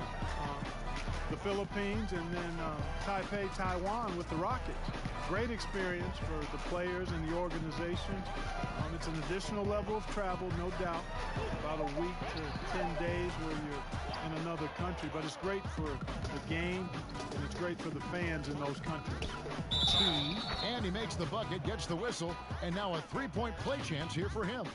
the Philippines, and then Taipei, Taiwan with the Rockets. Great experience for the players and the organization. It's an additional level of travel, no doubt. About a week to 10 days where you're in another country, but it's great for the game, and it's great for the fans in those countries. And he makes the bucket, gets the whistle, and now a three-point play chance here for him.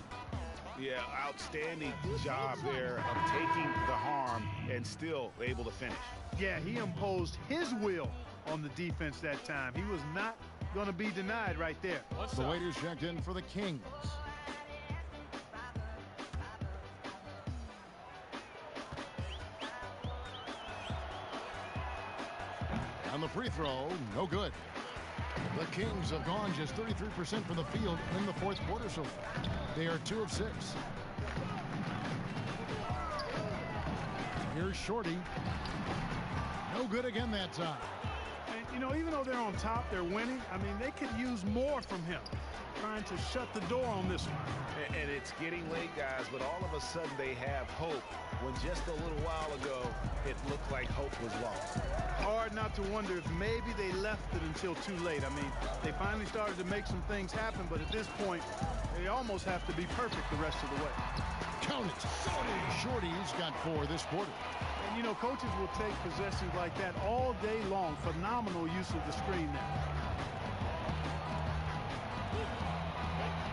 Yeah, outstanding job there of taking the harm and still able to finish. Yeah, he imposed his will on the defense that time. He was not going to be denied right there. The waiters checked in for the Kings. On the free throw, no good. The Kings have gone just 33% from the field in the fourth quarter so far. They are 2 of 6. Here's Shorty. No good again that time. And, you know, even though they're on top, they're winning. I mean, they could use more from him. Trying to shut the door on this one. And it's getting late, guys, but all of a sudden they have hope when just a little while ago it looked like hope was lost. Hard not to wonder if maybe they left it until too late. I mean, they finally started to make some things happen, but at this point, they almost have to be perfect the rest of the way. Count it. Shorty's got 4 this quarter. And, you know, coaches will take possessions like that all day long. Phenomenal use of the screen there.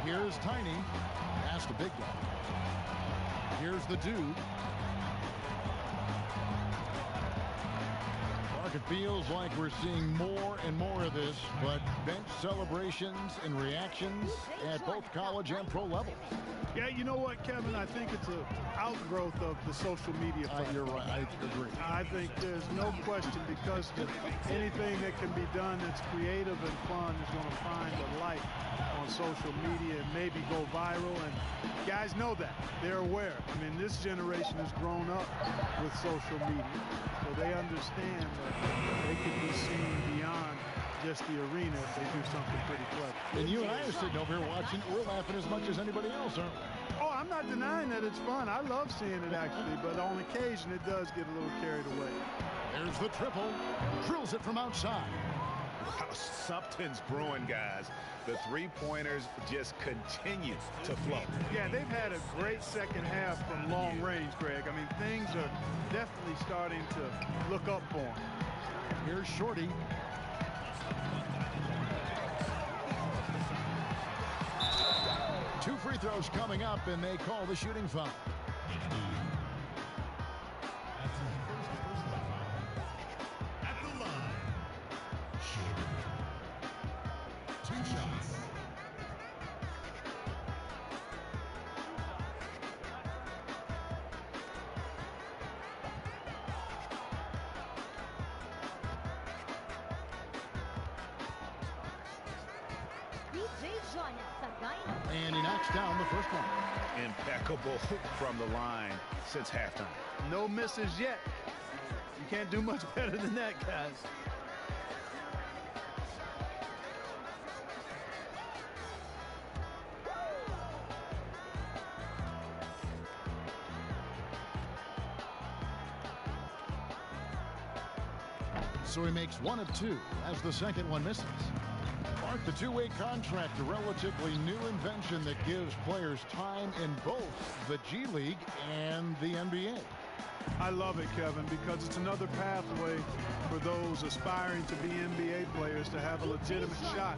Here's Tiny. Pass to Big Guy. Here's the dude. Mark, it feels like we're seeing more and more of this, but bench celebrations and reactions at both college and pro levels. Yeah, you know what, Kevin? I think it's an outgrowth of the social media platform. You're right. I agree. I think there's no question, because anything that can be done that's creative and fun is going to find a light on social media and maybe go viral. And guys know that. They're aware. I mean, this generation has grown up with social media, so they understand that they can be seen beyond just the arena if they do something pretty clever. And you and I are sitting over here watching. We're laughing as much as anybody else, aren't we? Oh, I'm not denying that it's fun. I love seeing it, actually, but on occasion it does get a little carried away. There's the triple. Drills it from outside. Wow, something's brewing, guys. The three-pointers just continue to flow. Yeah, they've had a great second half from long range, Greg. I mean, things are definitely starting to look up for them. Here's Shorty. Two free throws coming up, and they call the shooting foul. At the line, two shots. And he knocks down the first one. Impeccable from the line since halftime. No misses yet. You can't do much better than that, guys. So he makes one of two as the second one misses. Mark, the two-way contract, a relatively new invention that gives players time in both the G League and the NBA. I love it, Kevin, because it's another pathway for those aspiring to be NBA players to have a legitimate shot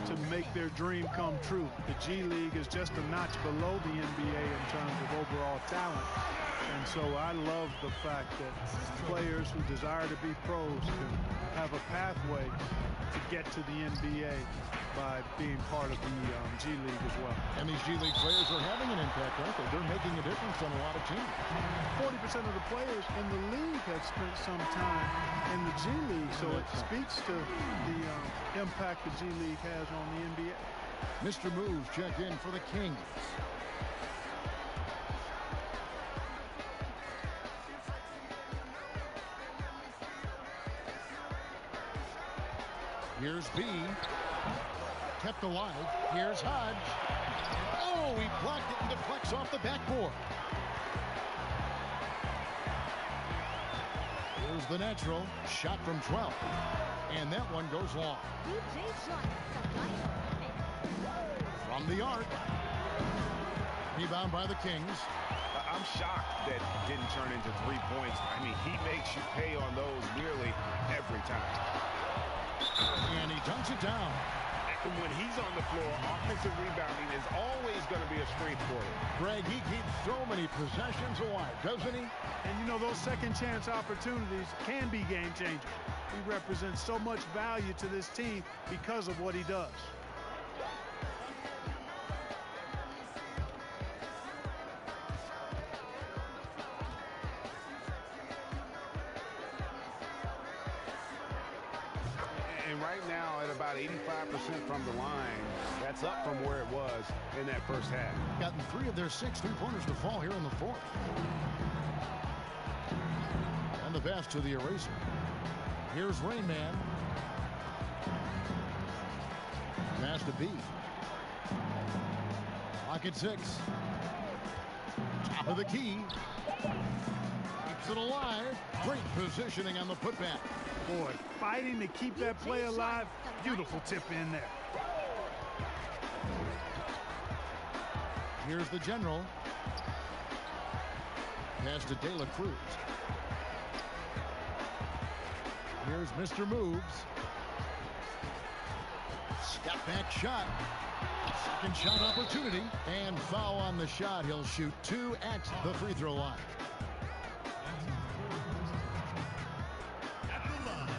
to make their dream come true. The G League is just a notch below the NBA in terms of overall talent. And so I love the fact that players who desire to be pros can have a pathway to get to the NBA by being part of the G League as well. And these G League players are having an impact, aren't they? They're making a difference on a lot of teams. 40% of the players in the league have spent some time in the G League, so it speaks to the impact the G League has on the NBA. Mr. Moves checked in for the Kings. Here's B. Kept alive. Here's Hodge. Oh, he blocked it and deflects off the backboard. Here's the natural. Shot from 12. And that one goes long. From the arc. Rebound by the Kings. I'm shocked that didn't turn into 3 points. I mean, he makes you pay on those nearly every time. And he dunks it down. When he's on the floor, offensive rebounding is always going to be a strength for him. Greg, he keeps so many possessions alive, doesn't he? And you know, those second chance opportunities can be game changers. He represents so much value to this team because of what he does. And right now, at about 85% from the line, that's up from where it was in that first half. Gotten 3 of their 6 three-pointers to fall here in the fourth. And the pass to the eraser. Here's Rain Man. Pass to B. Pocket 6. Top of the key. Keeps it alive. Great positioning on the putback. Boy, fighting to keep that play alive. Beautiful tip in there. Here's the general. Pass to De La Cruz. Here's Mr. Moves. Step back shot. Second shot opportunity. And foul on the shot. He'll shoot 2 at the free throw line. At the line,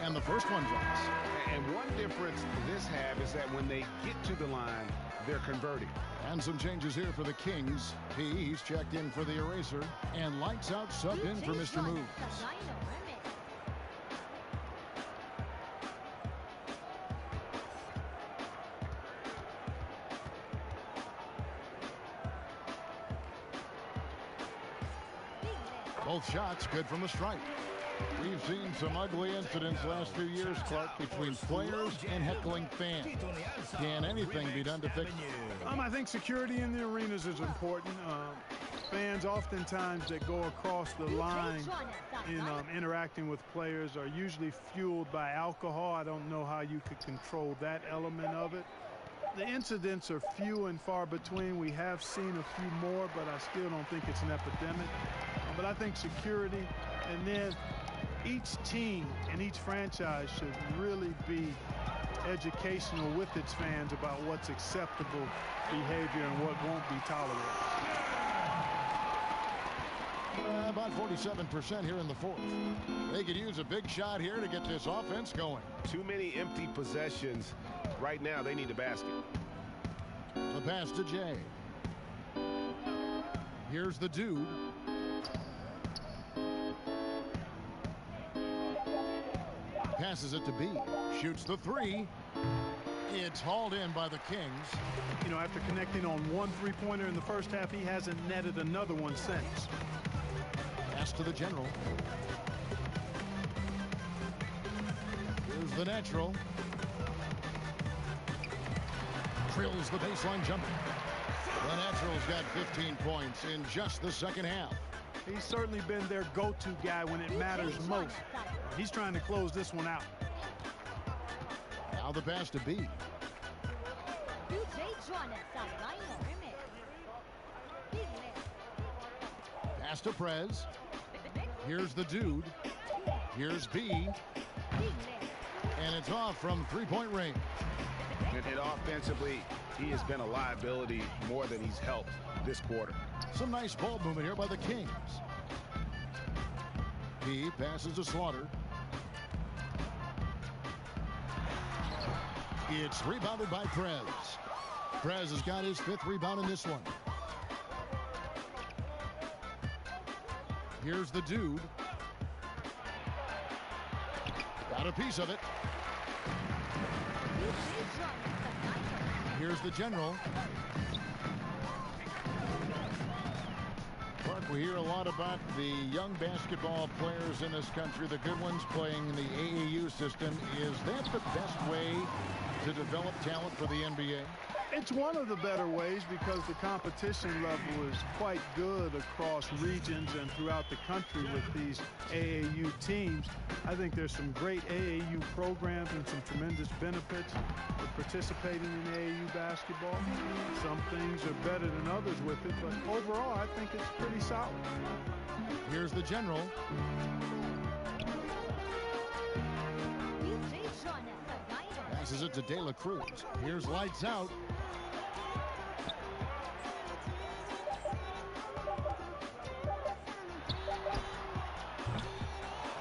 And the first one drops. And one difference this have is that when they get to the line, they're converting. And some changes here for the Kings. He's checked in for the eraser. And lights out subbed in for Mr. Moves. Both shots good from the stripe. We've seen some ugly incidents last few years, Clark, between players and heckling fans. Can anything be done to fix it? I think security in the arenas is important. Fans oftentimes that go across the line in interacting with players are usually fueled by alcohol. I don't know how you could control that element of it. The incidents are few and far between. We have seen a few more, but I still don't think it's an epidemic. But I think security, and then each team and each franchise should really be educational with its fans about what's acceptable behavior and what won't be tolerated. About 47% here in the fourth. They could use a big shot here to get this offense going. Too many empty possessions. Right now, they need a basket. The pass to Jay. Here's the dude. Passes it to B. Shoots the three. It's hauled in by the Kings. You know, after connecting on one three-pointer in the first half, he hasn't netted another one since. Pass to the general. Here's the natural. Drills the baseline jumper. The natural's got 15 points in just the second half. He's certainly been their go-to guy when it matters most. He's trying to close this one out. Now the pass to B. Pass to Prez. Here's the dude. Here's B. And it's off from three-point range. And offensively, he has been a liability more than he's helped this quarter. Some nice ball movement here by the Kings. He passes to Slaughter. It's rebounded by Prez. Prez has got his fifth rebound in this one. Here's the dude. Got a piece of it. Here's the general. Clark, we hear a lot about the young basketball players in this country, the good ones playing the AAU system. Is that the best way to develop talent for the NBA? It's one of the better ways because the competition level is quite good across regions and throughout the country with these AAU teams. I think there's some great AAU programs and some tremendous benefits with participating in AAU basketball. Some things are better than others with it, but overall I think it's pretty solid. Here's the general. Passes it to De La Cruz. Here's lights out.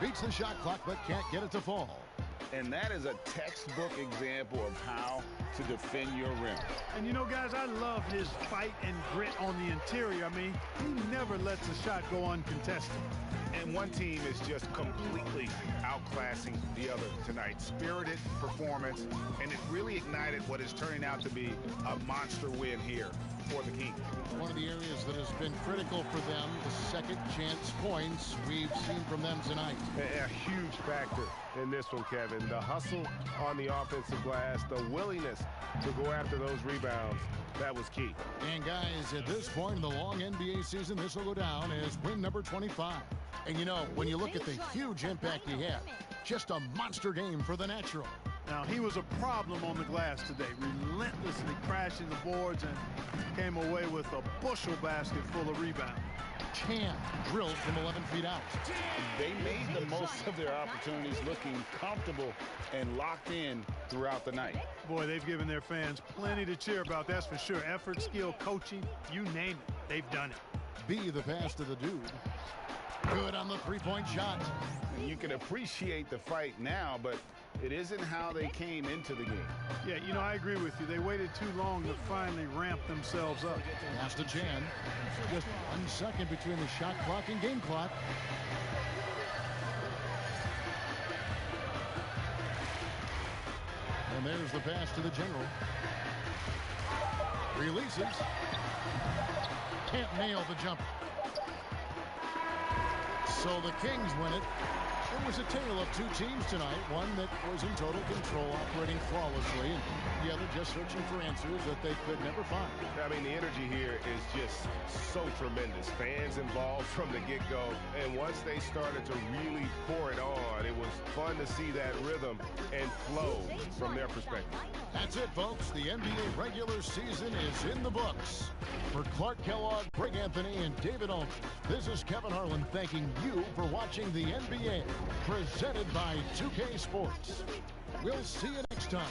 Beats the shot clock, but can't get it to fall. And that is a textbook example of how to defend your rim. And you know, guys, I love his fight and grit on the interior. I mean, he never lets a shot go uncontested. And one team is just completely outclassing the other tonight. Spirited performance, and it really ignited what is turning out to be a monster win here for the Kings. One of the areas that has been critical for them, the second chance points we've seen from them tonight. A huge factor in this one, Kevin. The hustle on the offensive glass, the willingness to go after those rebounds, that was key. And guys, at this point in the long NBA season, this will go down as win number 25. And you know, when you look at the huge impact he had, just a monster game for the natural. Now, he was a problem on the glass today, relentlessly crashing the boards and came away with a bushel basket full of rebounds. Chan drilled from 11 feet out. They made the most of their opportunities, looking comfortable and locked in throughout the night. Boy, they've given their fans plenty to cheer about, that's for sure. Effort, skill, coaching, you name it, they've done it. B, the pass to the dude. Good on the three-point shot. And you can appreciate the fight now, but it isn't how they came into the game. Yeah, you know, I agree with you. They waited too long to finally ramp themselves up. Pass to Chan. Just 1 second between the shot clock and game clock. And there's the pass to the general. Releases. Can't nail the jumper. So the Kings win it. It was a tale of two teams tonight. One that was in total control, operating flawlessly, and the other just searching for answers that they could never find. I mean, the energy here is just so tremendous. Fans involved from the get-go, and once they started to really pour it on, it was fun to see that rhythm and flow from their perspective. That's it, folks. The NBA regular season is in the books. For Clark Kellogg, Greg Anthony, and David Olney, this is Kevin Harlan thanking you for watching the NBA, presented by 2K Sports. We'll see you next time.